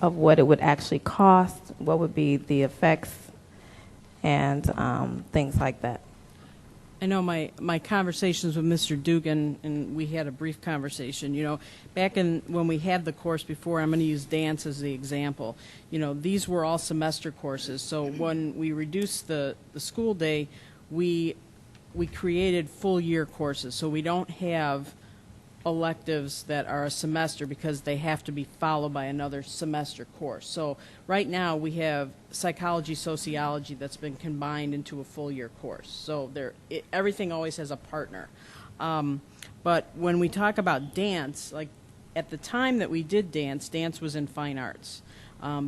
of what it would actually cost, what would be the effects, and things like that. I know my conversations with Mr. Dugan, and we had a brief conversation, back when we had the course before, I'm going to use dance as the example. These were all semester courses, so when we reduced the school day, we we created full year courses, so we don't have electives that are a semester because they have to be followed by another semester course. So right now we have psychology, sociology that's been combined into a full year course. So everything always has a partner. But when we talk about dance, like at the time that we did dance, dance was in fine arts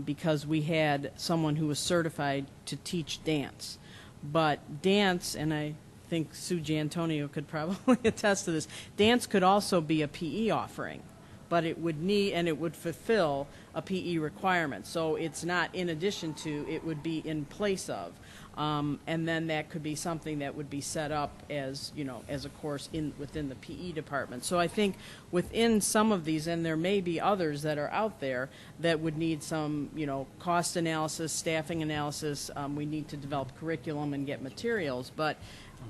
because we had someone who was certified to teach dance. But dance, and I think Sue Giantonio could probably attest to this, dance could also be a PE offering, but it would need, and it would fulfill a PE requirement. So it's not in addition to, it would be in place of. And then that could be something that would be set up as, you know, as a course within the PE department. So I think within some of these, and there may be others that are out there that would need some, you know, cost analysis, staffing analysis. We need to develop curriculum and get materials. But,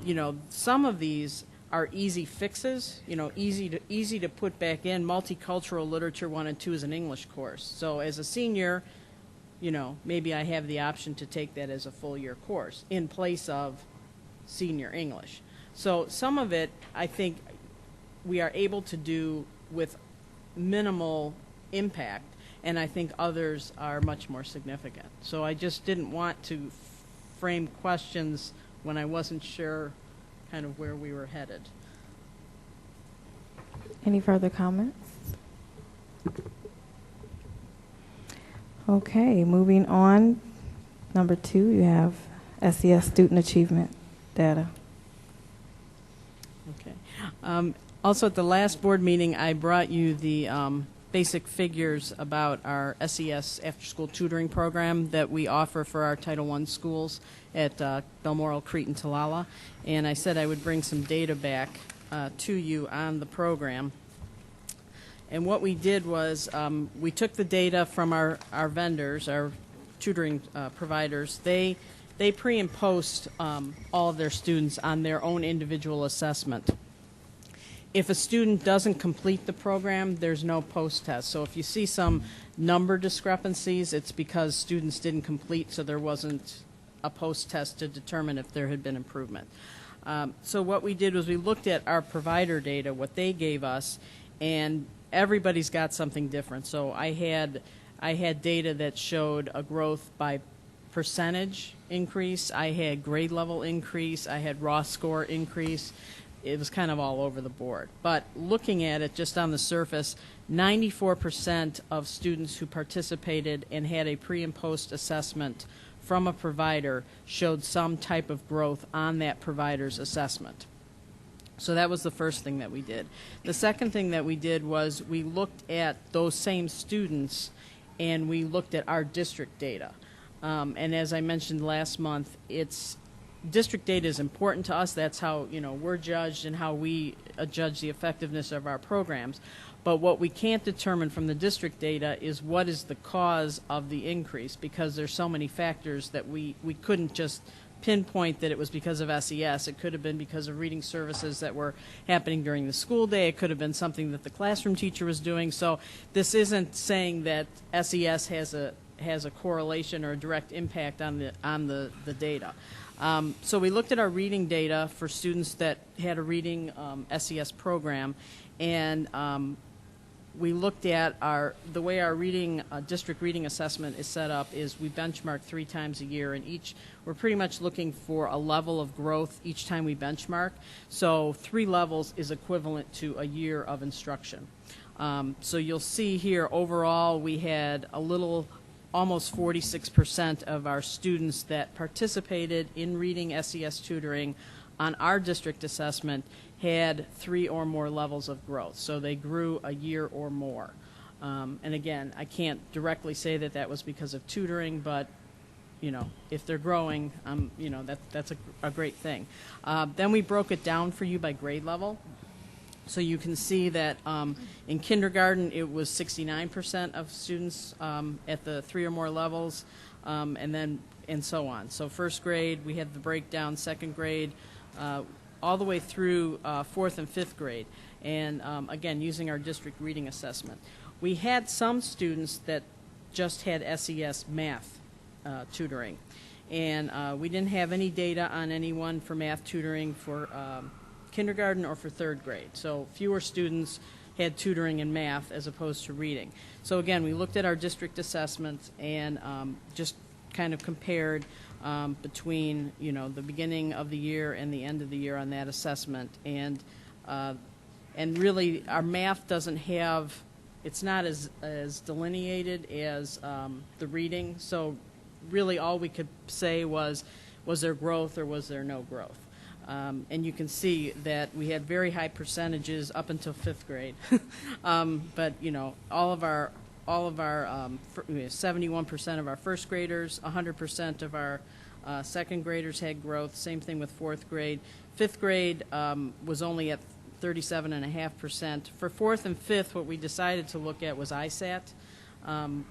you know, some of these are easy fixes, you know, easy to put back in. Multicultural Literature 1 and 2 is an English course. So as a senior, you know, maybe I have the option to take that as a full year course in place of senior English. So some of it, I think, we are able to do with minimal impact, and I think others are much more significant. So I just didn't want to frame questions when I wasn't sure kind of where we were headed. Any further comments? Okay, moving on. Number 2, you have SES student achievement data. Okay. Also, at the last board meeting, I brought you the basic figures about our SES after-school tutoring program that we offer for our Title I schools at Balmoral, Crete, and Talala. And I said I would bring some data back to you on the program. And what we did was we took the data from our vendors, our tutoring providers. They pre and post all of their students on their own individual assessment. If a student doesn't complete the program, there's no post-test. So if you see some number discrepancies, it's because students didn't complete, so there wasn't a post-test to determine if there had been improvement. So what we did was we looked at our provider data, what they gave us, and everybody's got something different. So I had data that showed a growth by percentage increase. I had grade level increase. I had raw score increase. It was kind of all over the board. But looking at it just on the surface, 94% of students who participated and had a pre and post assessment from a provider showed some type of growth on that provider's assessment. So that was the first thing that we did. The second thing that we did was we looked at those same students and we looked at our district data. And as I mentioned last month, district data is important to us. That's how, you know, we're judged and how we judge the effectiveness of our programs. But what we can't determine from the district data is what is the cause of the increase, because there's so many factors that we couldn't just pinpoint that it was because of SES. It could have been because of reading services that were happening during the school day. It could have been something that the classroom teacher was doing. So this isn't saying that SES has a correlation or a direct impact on the data. So we looked at our reading data for students that had a reading SES program, and we looked at the way our reading district reading assessment is set up is we benchmark 3 times a year, and we're pretty much looking for a level of growth each time we benchmark. So 3 levels is equivalent to a year of instruction. So you'll see here overall we had almost 46% of our students that participated in reading SES tutoring on our district assessment had 3 or more levels of growth. So they grew a year or more. And again, I can't directly say that that was because of tutoring, but you know, if they're growing, you know, that's a great thing. Then we broke it down for you by grade level. So you can see that in kindergarten it was 69% of students at the 3 or more levels, and so on. So first grade we had the breakdown, second grade, all the way through 4th and 5th grade, and again using our district reading assessment. We had some students that just had SES math tutoring, And we didn't have any data on anyone for math tutoring for kindergarten or for third grade. So fewer students had tutoring in math as opposed to reading. So again, we looked at our district assessments and just kind of compared between, you know, the beginning of the year and the end of the year on that assessment. And really, our math doesn't have, it's not as delineated as the reading. So really all we could say was there growth or was there no growth? And you can see that we had very high percentages up until fifth grade. But, you know, all of our 71% of our first graders, 100% of our second graders had growth. Same thing with fourth grade. Fifth grade was only at 37.5%. For fourth and fifth, what we decided to look at was ISAT.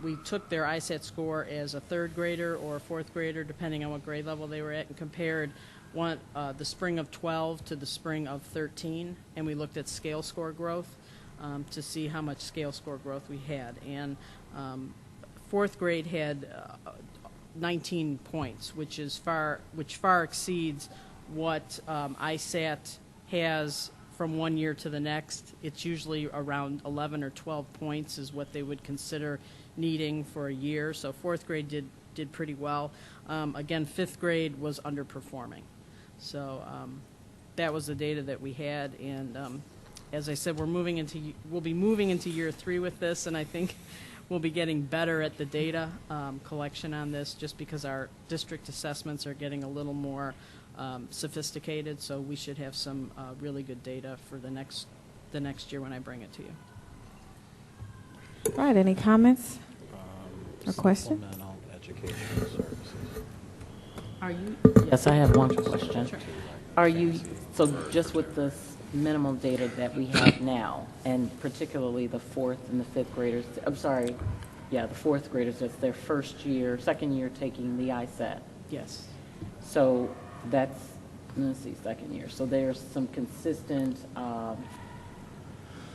We took their ISAT score as a third grader or a fourth grader, depending on what grade level they were at, and compared the spring of 12 to the spring of 13, and we looked at scale score growth to see how much scale score growth we had. And fourth grade had 19 points, which far exceeds what ISAT has from one year to the next. It's usually around 11 or 12 points is what they would consider needing for a year. So fourth grade did pretty well. Again, fifth grade was underperforming. So that was the data that we had, and as I said, we'll be moving into year 3 with this, and I think we'll be getting better at the data collection on this, just because our district assessments are getting a little more sophisticated. So we should have some really good data for the next year when I bring it to you. All right, any comments or questions? Supplemental educational services. Yes, I have one question. Are you, so just with the minimal data that we have now, and particularly the fourth and the fifth graders, the fourth graders, that's their second year taking the ISAT. Yes. So that's, let's see, second year. So there's some consistent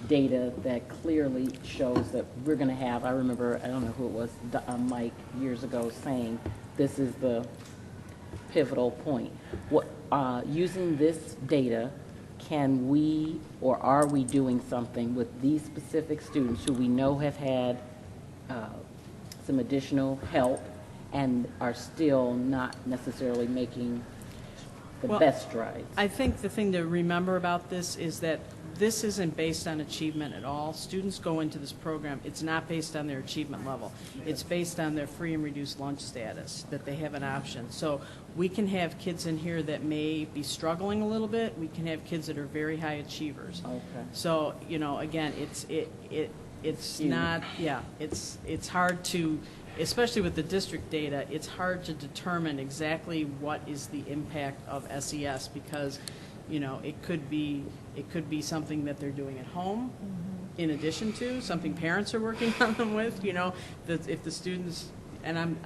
data that clearly shows that we're going to have, I remember, I don't know who it was, Mike years ago saying, this is the pivotal point. Using this data, can we or are we doing something with these specific students who we know have had some additional help and are still not necessarily making the best strides? I think the thing to remember about this is that this isn't based on achievement at all. Students go into this program, it's not based on their achievement level. It's based on their free and reduced lunch status, that they have an option. So we can have kids in here that may be struggling a little bit. We can have kids that are very high achievers. Okay. So, you know, again, it's not, it's hard to, especially with the district data, it's hard to determine exactly what is the impact of SES, because, you know, it could be something that they're doing at home, in addition to something parents are working on them with. You know, that if the students, and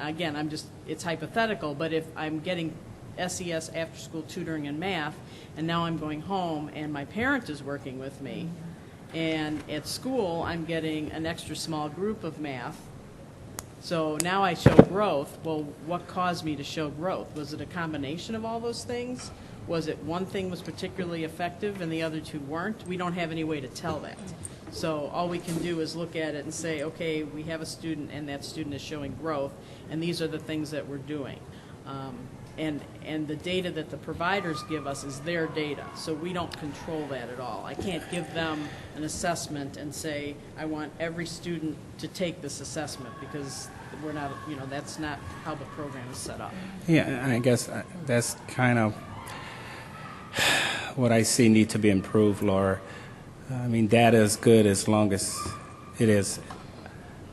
it's hypothetical, but if I'm getting SES after school tutoring in math, and now I'm going home and my parent is working with me, and at school I'm getting an extra small group of math. So now I show growth. Well, what caused me to show growth? Was it a combination of all those things? Was it one thing was particularly effective and the other two weren't? We don't have any way to tell that. So all we can do is look at it and say, okay, we have a student and that student is showing growth, and these are the things that we're doing. And the data that the providers give us is their data, so we don't control that at all. I can't give them an assessment and say, I want every student to take this assessment, because we're not, you know, that's not how the program is set up. Yeah, I guess that's kind of what I see need to be improved, Laura. I mean, data is good as long as it is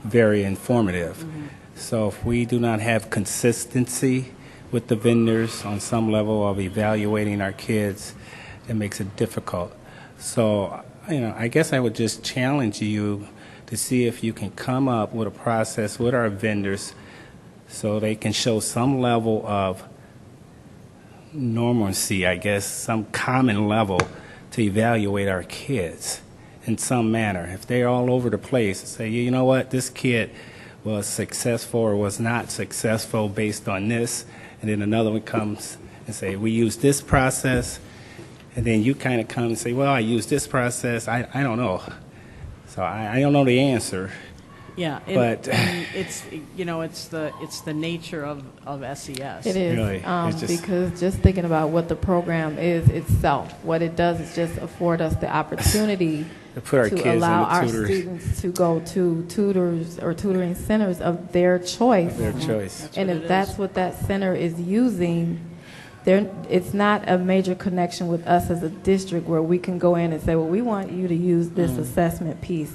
very informative. Mm-hmm. So if we do not have consistency with the vendors on some level of evaluating our kids, it makes it difficult. So, you know, I guess I would just challenge you to see if you can come up with a process with our vendors so they can show some level of normalcy, I guess, some common level to evaluate our kids in some manner. If they're all over the place, say, you know what, this kid was successful or was not successful based on this, and then another one comes and say, we use this process, and then you kind of come and say, well, I use this process. I don't know. So I don't know the answer. Yeah, But- and it's, you know, it's the nature of SES. It is, Really, it's just- because just thinking about what the program is itself, what it does is just afford us the opportunity To put our kids to in allow the our tutors. students to go to tutors or tutoring centers of their choice. Their choice. That's And what if it that's is. what that center is using, it's not a major connection with us as a district where we can go in and say, well, we want you to use this assessment piece.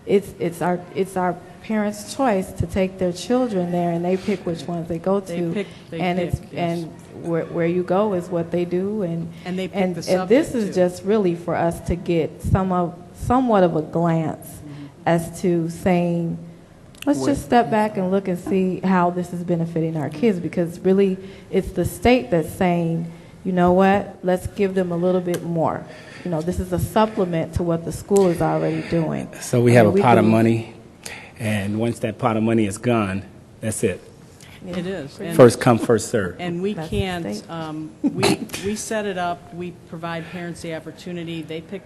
It's our parents' choice to take their children there, and they pick which ones they go to. They and pick, yes. where you go is what they do, and they pick and the this subject, is too. just really for us to get somewhat of a glance as to saying, let's just step back and look and see how this is benefiting our kids, because really it's the state that's saying, you know what, let's give them a little bit more. You know, this is a supplement to what the school is already doing. So we have I mean, a pot of can- money, and once that pot of money is gone, that's it. It is. And- First come, first serve. And we That's the can't, state. we set it up, we provide parents the opportunity, they pick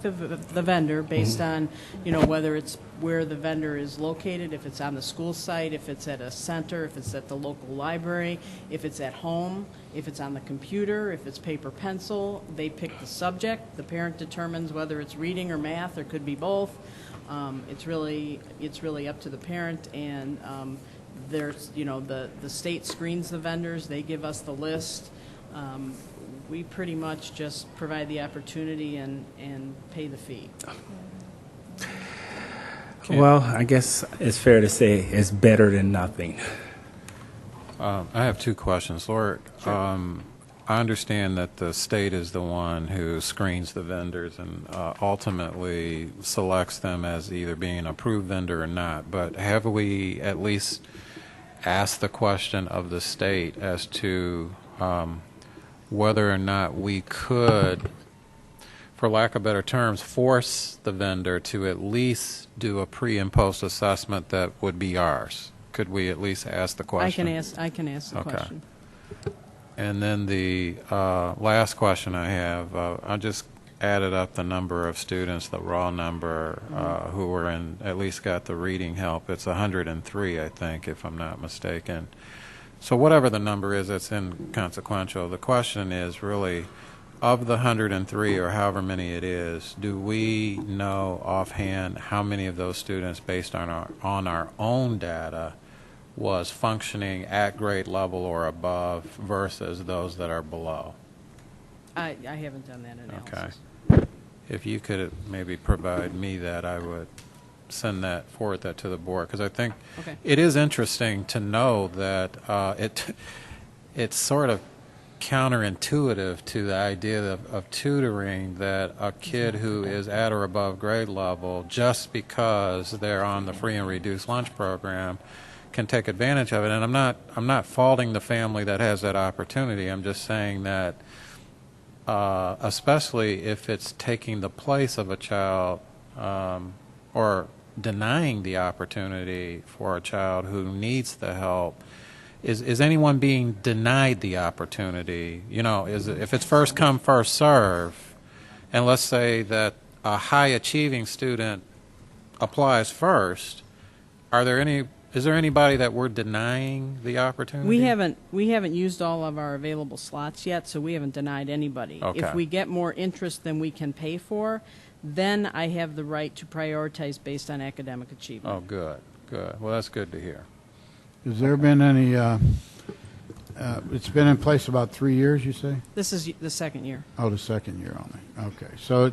the vendor based on, you know, whether it's where the vendor is located, if it's on the school site, if it's at a center, if it's at the local library, if it's at home, if it's on the computer, if it's paper pencil. They pick the subject, the parent determines whether it's reading or math, or could be both. It's really up to the parent, and there's, you know, the state screens the vendors, they give us the list. We pretty much just provide the opportunity and pay the fee. Well, I guess it's fair to say it's better than nothing. I have two questions. Lord, I understand that the state is the one who screens the vendors and ultimately selects them as either being an approved vendor or not. But have we at least asked the question of the state as to whether or not we could, for lack of better terms, force the vendor to at least do a pre and post assessment that would be ours? Could we at least ask the question? I can ask the Okay. question. And then the last question I have, I just added up the number of students, the raw number, who were in, at least got the reading help. It's 103, I think, if I'm not mistaken. So whatever the number is, that's inconsequential. The question is really, of the 103 or however many it is, do we know offhand how many of those students, based on our own data, was functioning at grade level or above versus those that are below? I haven't done that analysis. Okay. If you could maybe provide me that, I would forward that to the board, because I think Okay. it is interesting to know that it's sort of counterintuitive to the idea of tutoring, that a kid who is at or above grade level, just because they're on the free and reduced lunch program, can take advantage of it. And I'm not faulting the family that has that opportunity. I'm just saying that especially if it's taking the place of a child or denying the opportunity for a child who needs the help, is anyone being denied the opportunity? You know, if it's first come, first serve, and let's say that a high achieving student applies first, is there anybody that we're denying the opportunity? We haven't used all of our available slots yet, so we haven't denied anybody. Okay. If we get more interest than we can pay for, then I have the right to prioritize based on academic achievement. Oh, good. Well, that's good to hear. Has there been any, it's been in place about 3 years, you say? This is the second year. Oh, the second year only. Okay. So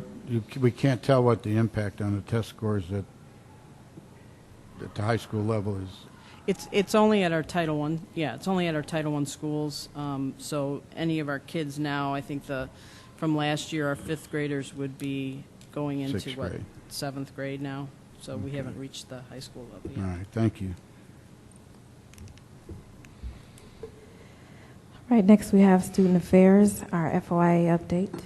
we can't tell what the impact on the test scores at the high school level is. It's only at our Title I. Yeah, it's only at our Title I schools. So any of our kids now, I think from last year, our fifth graders would be going into Sixth grade. seventh grade now. So we Okay. haven't reached the high school level All yet. right. Thank you. All right, next we have Student Affairs, our FOIA update.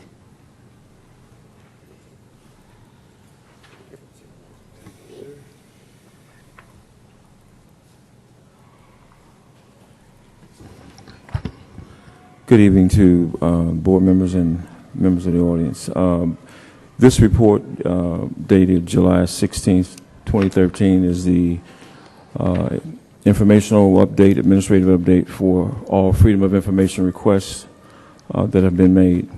Good evening to board members and members of the audience. This report, dated July 16th, 2013, is the informational update, administrative update for all Freedom of Information requests that have been made.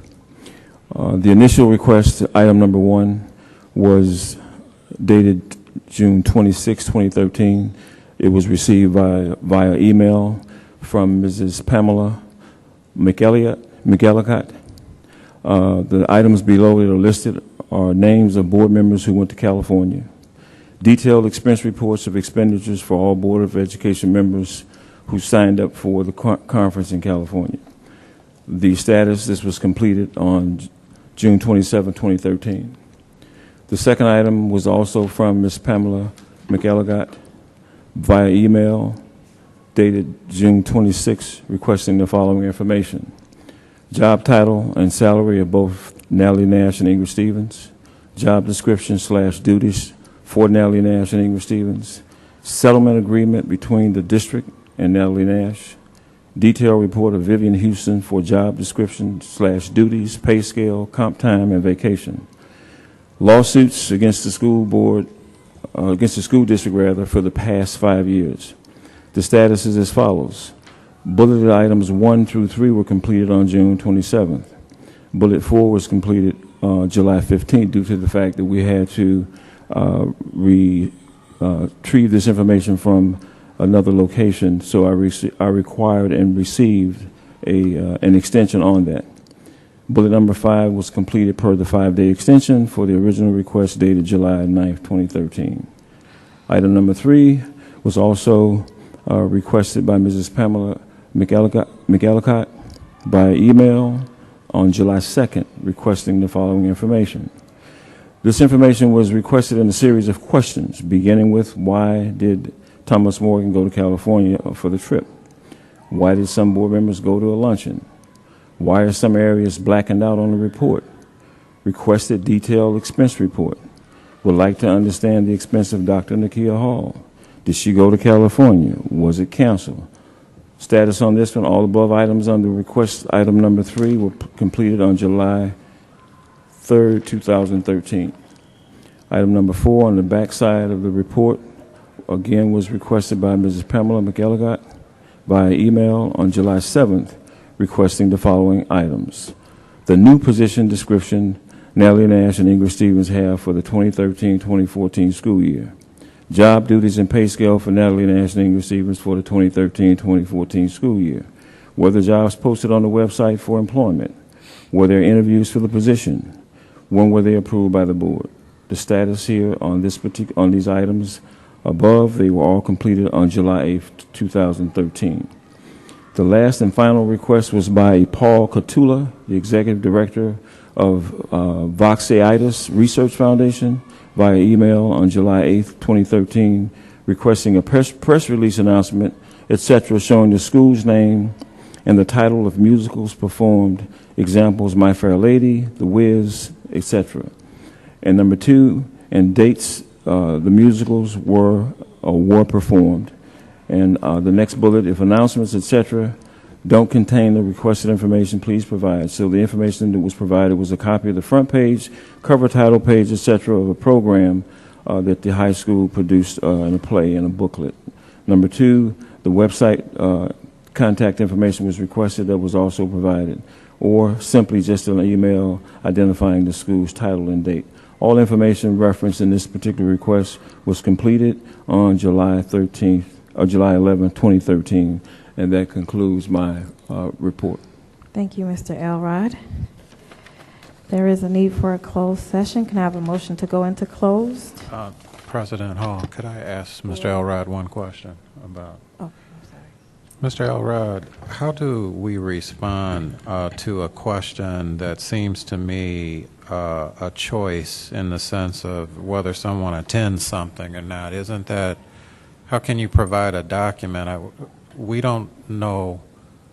The initial request, item number 1, was dated June 26, 2013. It was received via email from Mrs. Pamela McElligott. The items below that are listed are names of board members who went to California, detailed expense reports of expenditures for all Board of Education members who signed up for the conference in California. The status, this was completed on June 27, 2013. The second item was also from Ms. Pamela McElligott via email dated June 26, requesting the following information: job title and salary of both Natalie Nash and Ingrid Stevens, job description / duties for Natalie Nash and Ingrid Stevens, settlement agreement between the district and Natalie Nash, detailed report of Vivian Houston for job description / duties, pay scale, comp time, and vacation, lawsuits against the school board, against the school district rather, for the past 5 years. The status is as follows. Bulleted items 1 through 3 were completed on June 27th. Bullet 4 was completed July 15th due to the fact that we had to retrieve this information from another location, so I required and received an extension on that. Bullet number 5 was completed per the 5-day extension for the original request dated July 9th, 2013. Item number 3 was also requested by Mrs. Pamela McElligott by email on July 2nd, requesting the following information. This information was requested in a series of questions, beginning with: why did Thomas Morgan go to California for the trip? Why did some board members go to a luncheon? Why are some areas blackened out on the report? Requested detailed expense report. Would like to understand the expense of Dr. Nakia Hall. Did she go to California? Was it canceled? Status on this one: all above items under request item number 3 were completed on July 3rd, 2013. Item number 4 on the back side of the report, again, was requested by Mrs. Pamela McElligott via email on July 7th, requesting the following items: the new position description Natalie Nash and Ingrid Stevens have for the 2013-2014 school year, job duties and pay scale for Natalie Nash and Ingrid Stevens for the 2013-2014 school year, whether jobs posted on the website for employment, were there interviews for the position, when were they approved by the board. The status here on these items above, they were all completed on July 8th, 2013. The last and final request was by Paul Catula, the executive director of Voxeitis Research Foundation, via email on July 8th, 2013, requesting a press release announcement, etc., showing the school's name and the title of musicals performed, examples: My Fair Lady, The Wiz, etc. And number 2, and dates the musicals were performed. And the next bullet: if announcements, etc., don't contain the requested information, please provide. So the information that was provided was a copy of the front page, cover title page, etc., of a program that the high school produced in a play and a booklet. Number 2, the website contact information was requested, that was also provided, or simply just an email identifying the school's title and date. All information referenced in this particular request was completed on July 13th, or July 11th, 2013, and that concludes my report. Thank you, Mr. Elrod. There is a need for a closed session. Can I have a motion to go into closed? President Hall, could I ask Mr. Elrod one question about? Oh, I'm Mr. sorry. Elrod, how do we respond to a question that seems to me a choice in the sense of whether someone attends something or not? Isn't that, how can you provide a document? We don't know,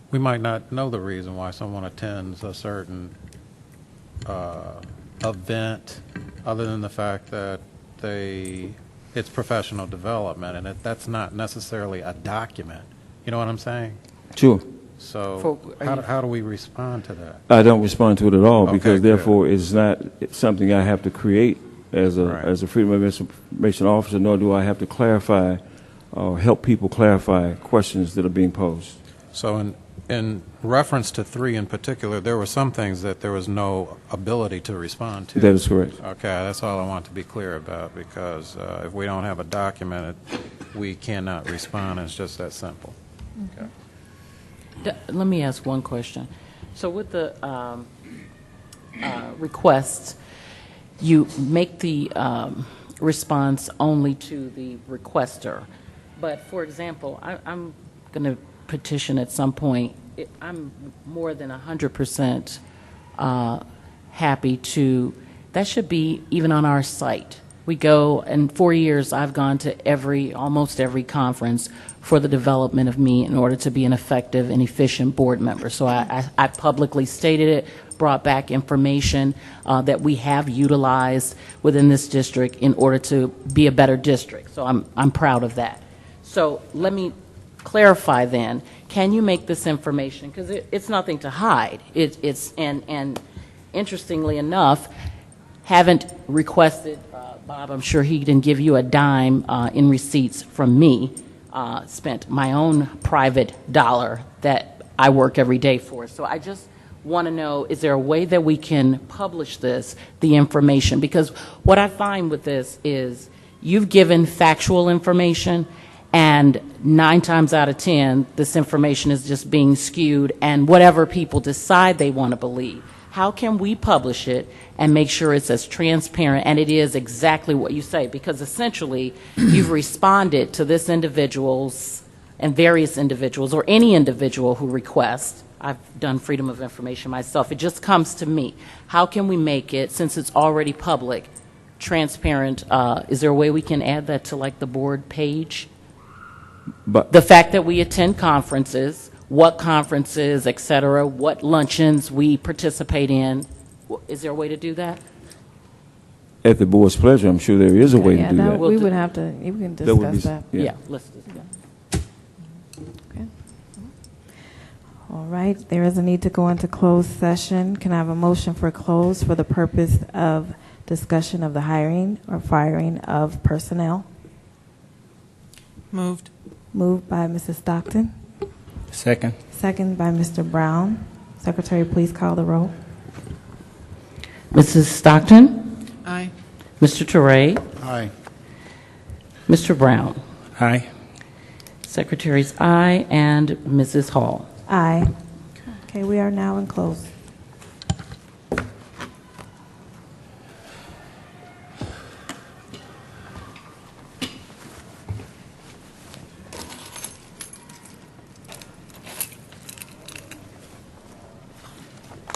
we might not know the reason why someone attends a certain event other than the fact that it's professional development, and that's not necessarily a document. You know what I'm saying? Sure. So how do we respond to that? I don't respond to it at all Okay, because good. therefore it's not something I have to create as a Right. as a Freedom of Information officer, nor do I have to clarify or help people clarify questions that are being posed. So in reference to 3 in particular, there were some things that there was no ability to respond to. That is correct. Okay, that's all I want to be clear about, because if we don't have a document, we cannot respond. It's just that simple. Okay. Let me ask one question. So with the requests, you make the response only to the requester. But for example, I'm going to petition at some point. I'm more than 100% happy to, that should be even on our site. We go, in 4 years, I've gone to almost every conference for the development of me in order to be an effective and efficient board member. So I publicly stated it, brought back information that we have utilized within this district in order to be a better district. So I'm proud of that. So let me clarify then, can you make this information, because it's nothing to hide. And interestingly enough, haven't requested, Bob, I'm sure he didn't give you a dime in receipts from me, spent my own private dollar that I work every day for. So I just want to know, is there a way that we can publish this, the information? Because what I find with this is you've given factual information, and 9 times out of 10, this information is just being skewed and whatever people decide they want to believe. How can we publish it and make sure it's as transparent and it is exactly what you say? Because essentially, you've responded to this individual's and various individuals, or any individual who requests. I've done freedom of information myself. It just comes to me. How can we make it, since it's already public, transparent? Is there a way we can add that to like the board page? But The fact that we attend conferences, what conferences, et cetera, what luncheons we participate in. Is there a way to do that? at the board's pleasure, I'm sure there is a way to do that. We would have to, we can That would be discuss that. yeah. Let's discuss. Okay. All right, there is a need to go into closed session. Can I have a motion for close for the purpose of discussion of the hiring or firing of personnel? Moved. Moved by Mrs. Stockton, Second. second by Mr. Brown. Secretary, please call the roll. Mrs. Stockton? Aye. Mr. Teray? Aye. Mr. Brown? Aye. Secretary's aye, and Mrs. Hall. Aye. Okay, we are now in close.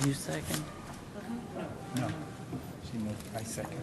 You second? No. She moved. I second.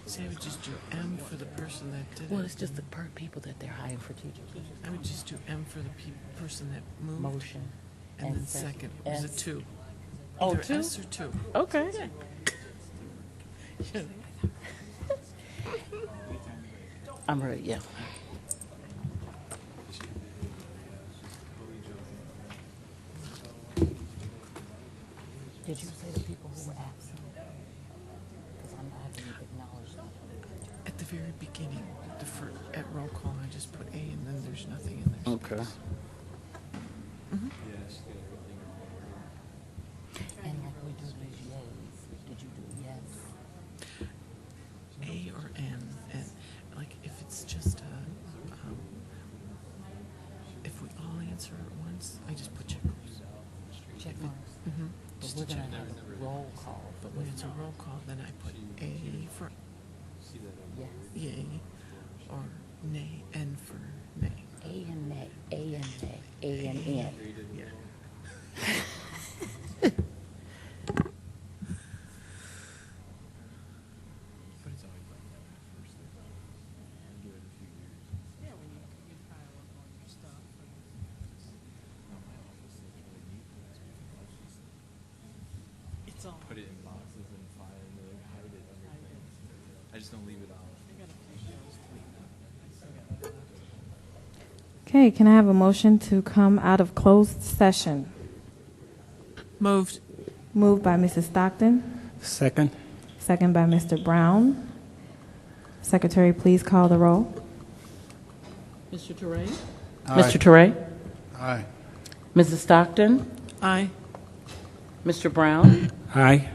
See, I would just do M for the person that did Well, it. it's just the people that they're hiring for teachers. I would just do M for the person that moved. Motion. And then second. second was a S. 2. Oh, Either 2? S or 2. Okay. I'm ready, yeah. Did you say the people who were absent? Because I haven't even acknowledged them. At the very beginning, at roll call, I just put A and then there's nothing in there. Okay. And like we do these yays, did you do yes? A or N, and like if it's just if we all answer at once, I just put check marks. Check marks. Mm-hmm. But Just we're to check. gonna have a roll call. But when it's a roll call, then I put A for Yes. yay or nay, N for nay. A and nay, A and nay, A and N. Yeah. It's all. Put it in boxes and file and like hide it under things. I just don't leave it on. Okay, can I have a motion to come out of closed session? Moved. Moved by Mrs. Stockton, Second. second by Mr. Brown. Secretary, please call the roll. Mr. Teray? Mr. Teray? Aye. Mrs. Stockton? Aye. Mr. Brown? Aye.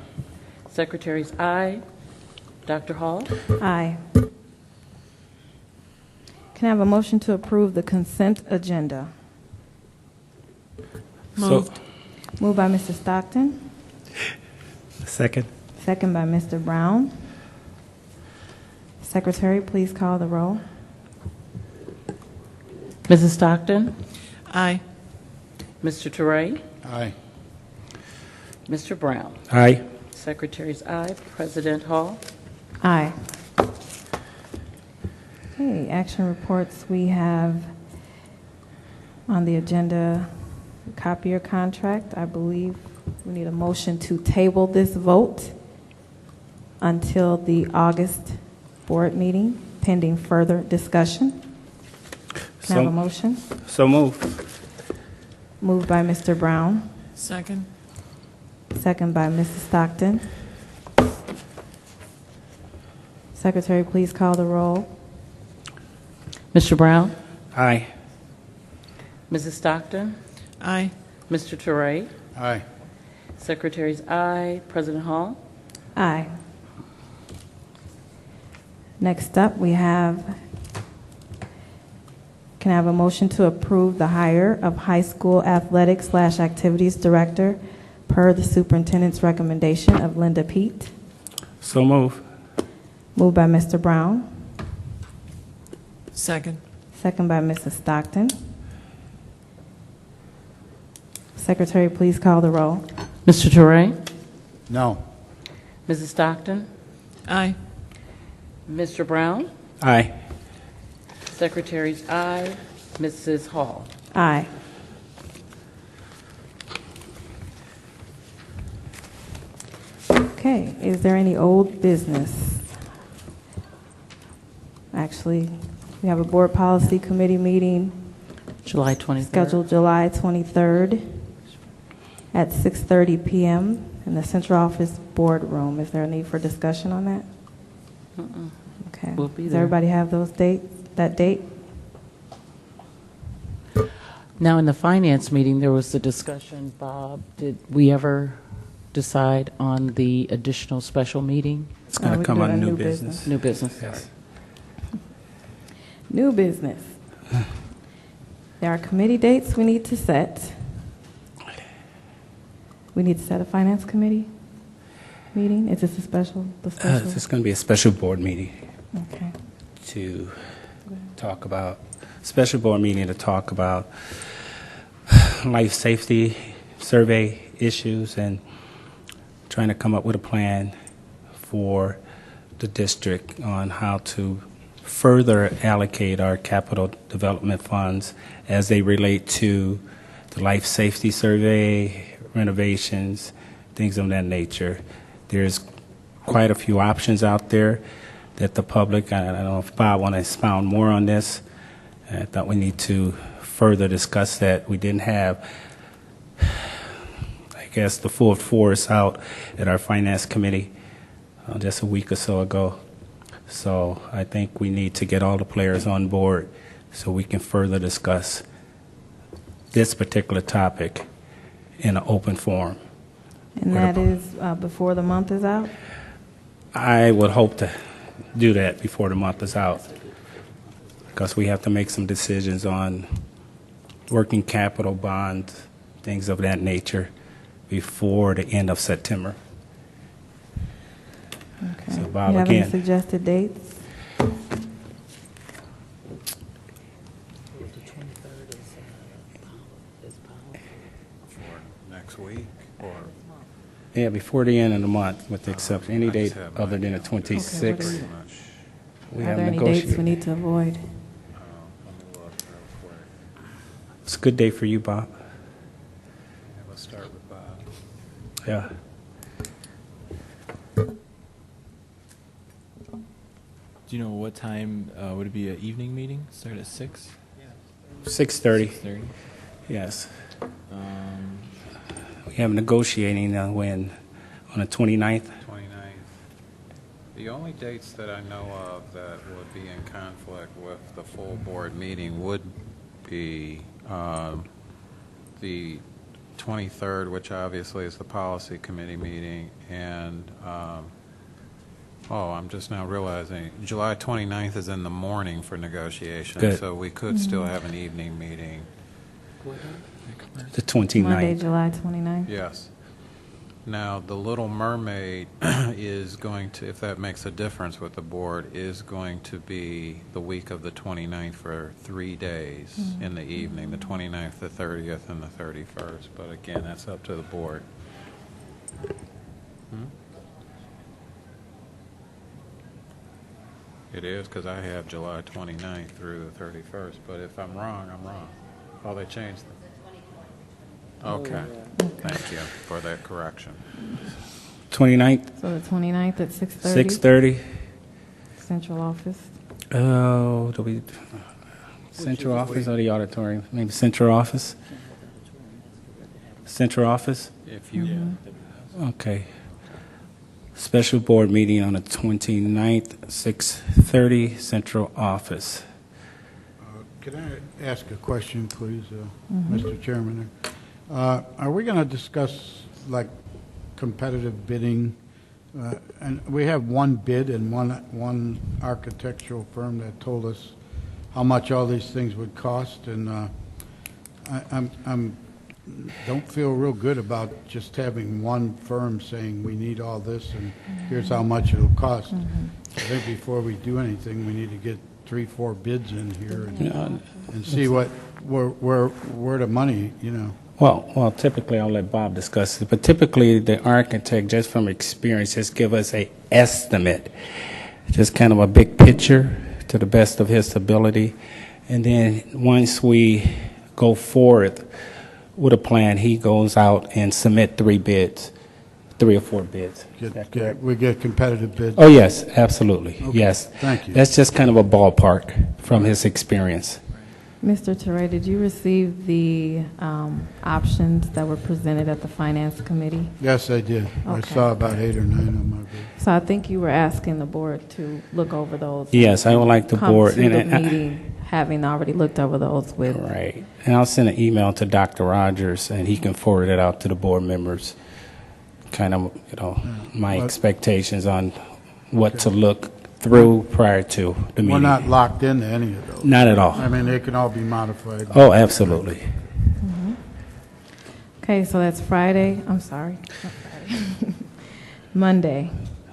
Secretary's aye. Dr. Hall? Aye. Can I have a motion to approve the consent agenda? Moved. Moved by Mr. Stockton, Second. second by Mr. Brown. Secretary, please call the roll. Mrs. Stockton? Aye. Mr. Teray? Aye. Mr. Brown? Aye. Secretary's aye. President Hall? Aye. Okay, action reports. We have on the agenda copier contract. I believe we need a motion to table this vote until the August board meeting, pending further discussion. Can I have a motion? So move. Moved by Mr. Brown, Second. second by Mrs. Stockton. Secretary, please call the roll. Mr. Brown? Aye. Mrs. Stockton? Aye. Mr. Teray? Aye. Secretary's aye. President Hall? Aye. Next up, we have, can I have a motion to approve the hire of high school athletics/activities director per the superintendent's recommendation of Linda Pete? So move. Moved by Mr. Brown, Second. second by Mrs. Stockton. Secretary, please call the roll. Mr. Teray? No. Mrs. Stockton? Aye. Mr. Brown? Aye. Secretary's aye. Mrs. Hall? Aye. Okay, is there any old business? Actually, we have a board policy committee meeting July 23rd. scheduled July 23rd at 6:30 p.m. in the central office boardroom. Is there a need for discussion on that? Okay. We'll be Does there. everybody have those dates, that date? Now, in the finance meeting, there was the discussion, Bob, did we ever decide on the additional special meeting? It's going we to can come do it on on new new business. New business. Yes. New business. There are committee dates we need to set. We need to set a finance committee meeting? Is this a special? The special? It's going to be a special board meeting Okay. to talk about, special board meeting to talk about life safety survey issues and trying to come up with a plan for the district on how to further allocate our capital development funds as they relate to the life safety survey, renovations, things of that nature. There's quite a few options out there that the public, I don't know if Bob want to expound more on this. I thought we need to further discuss that. We didn't have, I guess, the full force out at our finance committee just a week or so ago. So I think we need to get all the players on board so we can further discuss this particular topic in an open forum. And that is before the month is out? I would hope to do that before the month is out, because we have to make some decisions on working capital bonds, things of that nature, before the end of September. Okay. So, Bob, you have any again, suggested dates? For next week, or yeah, before the end of the month, with the exception, any I just date have other than the Okay, 26th. pretty much. We Are have there any dates we negotiated. need to avoid? Let me look real quick. It's a good day for you, Bob. Yeah, let's start with Bob. Yeah. Do you know what time would it be? An evening meeting? Start at 6? 6:30. 6:30. Yes. We have negotiating when on the 29th. 29th. The only dates that I know of that would be in conflict with the full board meeting would be the 23rd, which obviously is the policy committee meeting, and, I'm just now realizing, July 29th is in the morning for negotiation, Good. so we could still have an evening meeting. The 29th. Monday, July 29th? Yes. Now, the Little Mermaid is going to, if that makes a difference with the board, is going to be the week of the 29th for 3 days in the evening, the 29th, the 30th, and the 31st. But again, that's up to the board. It is, because I have July 29th through the 31st, but if I'm wrong, I'm wrong. Oh, they changed them. Okay. Thank you for that correction. 29th, So the 29th at 6:30? 6:30. Central office? Oh, do we, central office or the auditorium? Maybe central office? Central office? If you, Okay. Special board meeting on the 29th, 6:30, central office. Can I ask a question, please, Mr. Chairman? Are we going to discuss, like, competitive bidding? And we have one bid and one architectural firm that told us how much all these things would cost, and I'm don't feel real good about just having one firm saying we need all this and here's how much it'll cost. I think before we do anything, we need to get 3-4 bids in here and see where the money, Well, typically I'll let Bob discuss it, but typically the architect, just from experience, just give us a estimate, just kind of a big picture to the best of his ability, and then once we go forward with a plan, he goes out and submit 3 or 4 bids. Is that correct? we get competitive bids. Oh, yes, absolutely, Okay, yes. thank you. That's just kind of a ballpark from his experience. Mr. Teray, did you receive the options that were presented at the Finance Committee? Yes, I did. I Okay. saw about 8 or 9 on my bid. So I think you were asking the board to look over those. Yes, I would like the Come board. to the and I- meeting, having already looked over those with. Right. And I'll send an email to Dr. Rogers, and he can forward it out to the board members, kind of, my Well- expectations on what to look through prior to the meeting. We're not locked into any of those. Not at all. I mean, they can all be modified. Oh, absolutely. Okay, so that's Friday, I'm sorry, not Friday. Monday.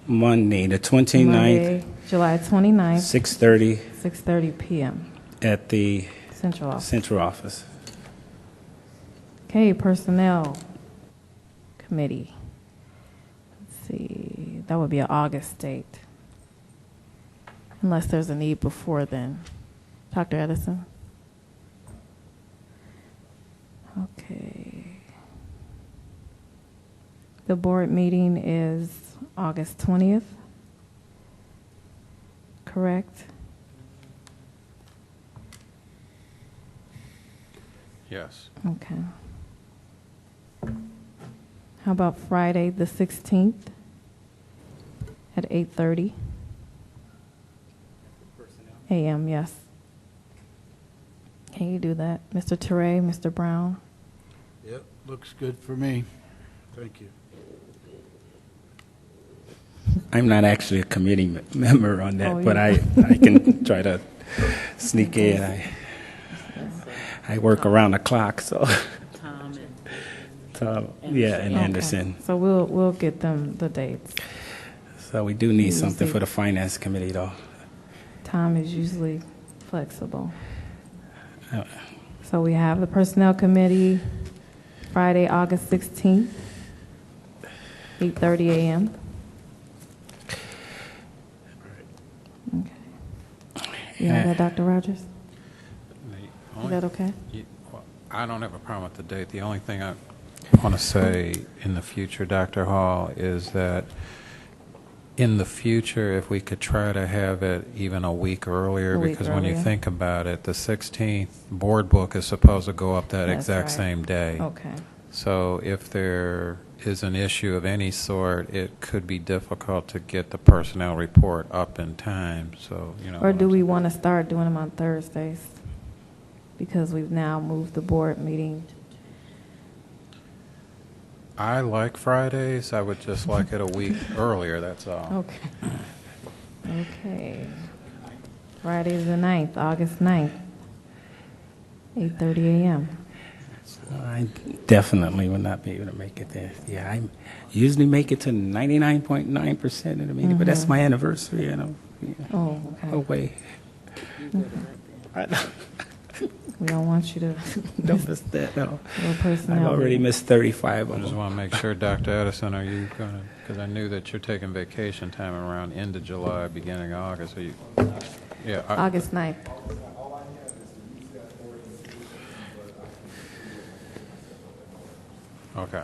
Monday, the 29th, Monday, July 29th, 6:30 6:30 PM, at the Central Office. central office. Okay, Personnel Committee. Let's see, that would be an August date. unless there's a need before then. Dr. Edison? Okay. The board meeting is August 20th, correct? Yes. Okay. How about Friday, the 16th at 8:30 a.m., yes. Can you do that? Mr. Teray, Mr. Brown? Yep, looks good for me. Thank you. I'm not actually a committee member on that, Oh, but you- I can try to sneak in. I work around the clock, so. Tom and Tom, yeah, and Okay. Anderson. So we'll get them the dates. So we do need You something see- for the finance committee, though. Time is usually flexible. Uh, So we have the Personnel Committee, Friday, August 16th, 8:30 a.m. Okay. You have that, Dr. Rogers? Is that okay? Well, I don't have a problem with the date. The only thing I want to say in the future, Dr. Hall, is that in the future, if we could try to have it even a week earlier, A week because when you earlier. think about it, the 16th board book is supposed to go up that That's exact right. same day. Okay. So if there is an issue of any sort, it could be difficult to get the personnel report up in time. So, you know. Or do we want to start doing them on Thursdays? Because we've now moved the board meeting. I like Fridays. I would just like it a week earlier, that's all. Okay. Okay. Friday the 9th, August 9th, 8:30 a.m. I definitely will not be able to make it there. Yeah, I usually make it to 99.9% of the meeting, but that's my anniversary, you know. Yeah. Oh, okay. Away. We don't want you to Don't miss that, no. little personnel. I've already meeting. missed 35 I of just them. want to make sure, Dr. Edison, are you going to, because I knew that you're taking vacation time around end of July, beginning of August. Are you, yeah. August 9th. Okay.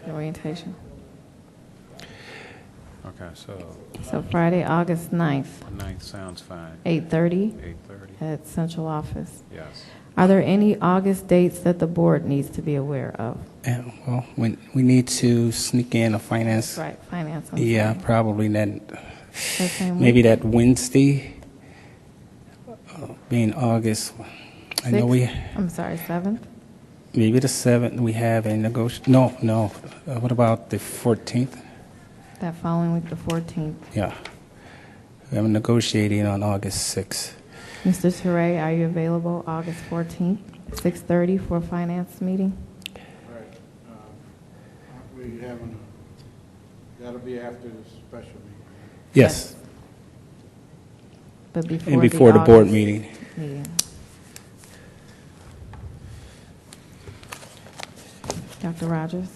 Orientation. Okay, so So Friday, August 9th, the 9th sounds fine. 8:30 8:30, at central office. yes. Are there any August dates that the board needs to be aware of? And, well, we need to sneak in a finance. Right, finance. I'm Yeah, sorry. probably that, That same maybe week? that Wednesday, being August. I know we, I'm sorry, 7th? maybe the 7th, we have a no. What about the 14th? That following week, the 14th. Yeah. We have a negotiating on August 6th. Mr. Teray, are you available August 14th, 6:30 for a finance meeting? All right. Aren't we having, that'll be after the special meeting. Yes. But before And before the board August meeting. meeting. Dr. Rogers?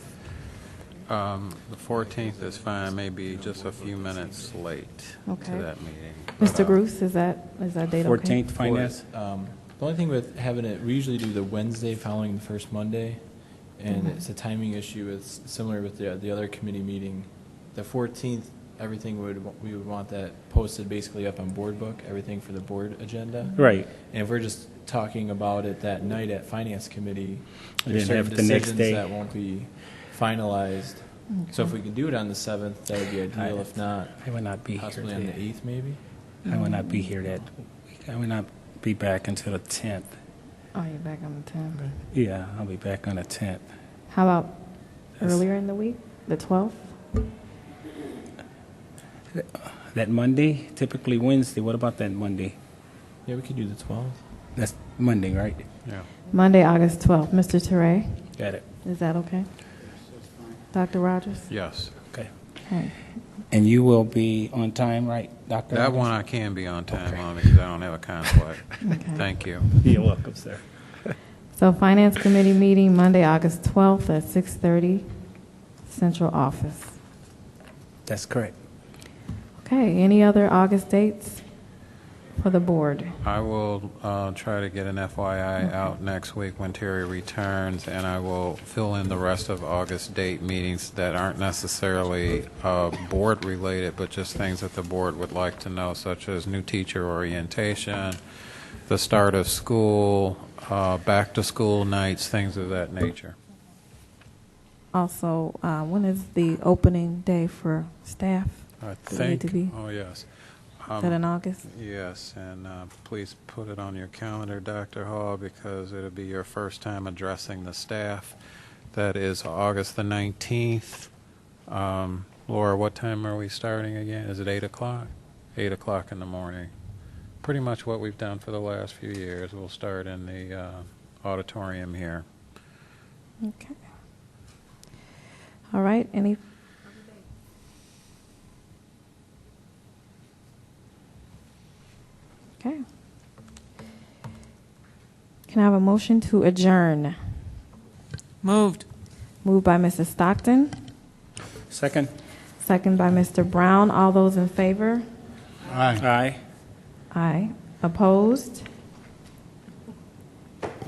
The 14th is fine, maybe just a few minutes late to Okay. that meeting. Mr. Bruce, is that date okay? 14th, finance? The only thing with having it, we usually do the Wednesday following the first Monday, and it's a timing issue. It's similar with the other committee meeting. The 14th, we would want that posted basically up on board book, everything for the board agenda. Right. And if we're just talking about it that night at finance committee, And there's then have certain it the next decisions day. that won't be finalized. So if we could do it on the 7th, that would be ideal. If not, I will not be here. possibly on the 8th, maybe. I will not be here that week. I will not be back until the 10th. Oh, you're back on the 10th. Yeah, I'll be back on the 10th. How about earlier in the week, the 12th? That Monday, typically Wednesday. What about that Monday? Yeah, we could do the 12th. That's Monday, right? Yeah. Monday, August 12th. Mr. Teray, Got it. is that okay? Dr. Rogers? Yes. Okay. Okay. And you will be on time, right, Doctor? That one I can be on time on because I don't have a conflict. Okay. Thank you. You're welcome, sir. So Finance Committee meeting Monday, August 12th at 6:30, Central Office. That's correct. Okay, any other August dates for the board? I will try to get an FYI out next week when Terry returns, and I will fill in the rest of August date meetings that aren't necessarily board-related, but just things that the board would like to know, such as new teacher orientation, the start of school, back-to-school nights, things of that nature. Also, when is the opening day for staff? I Do we need think, to be- oh, yes. Is that in August? Yes, and please put it on your calendar, Dr. Hall, because it'll be your first time addressing the staff. That is August the 19th. Laura, what time are we starting again? Is it 8 o'clock? 8 o'clock in the morning. Pretty much what we've done for the last few years. We'll start in the auditorium here. Okay. All right, any? Okay. Can I have a motion to adjourn? Moved. Moved by Mrs. Stockton, Second. second by Mr. Brown. All those in favor? Aye. Aye. Aye. Opposed?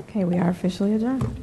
Okay, we are officially adjourned.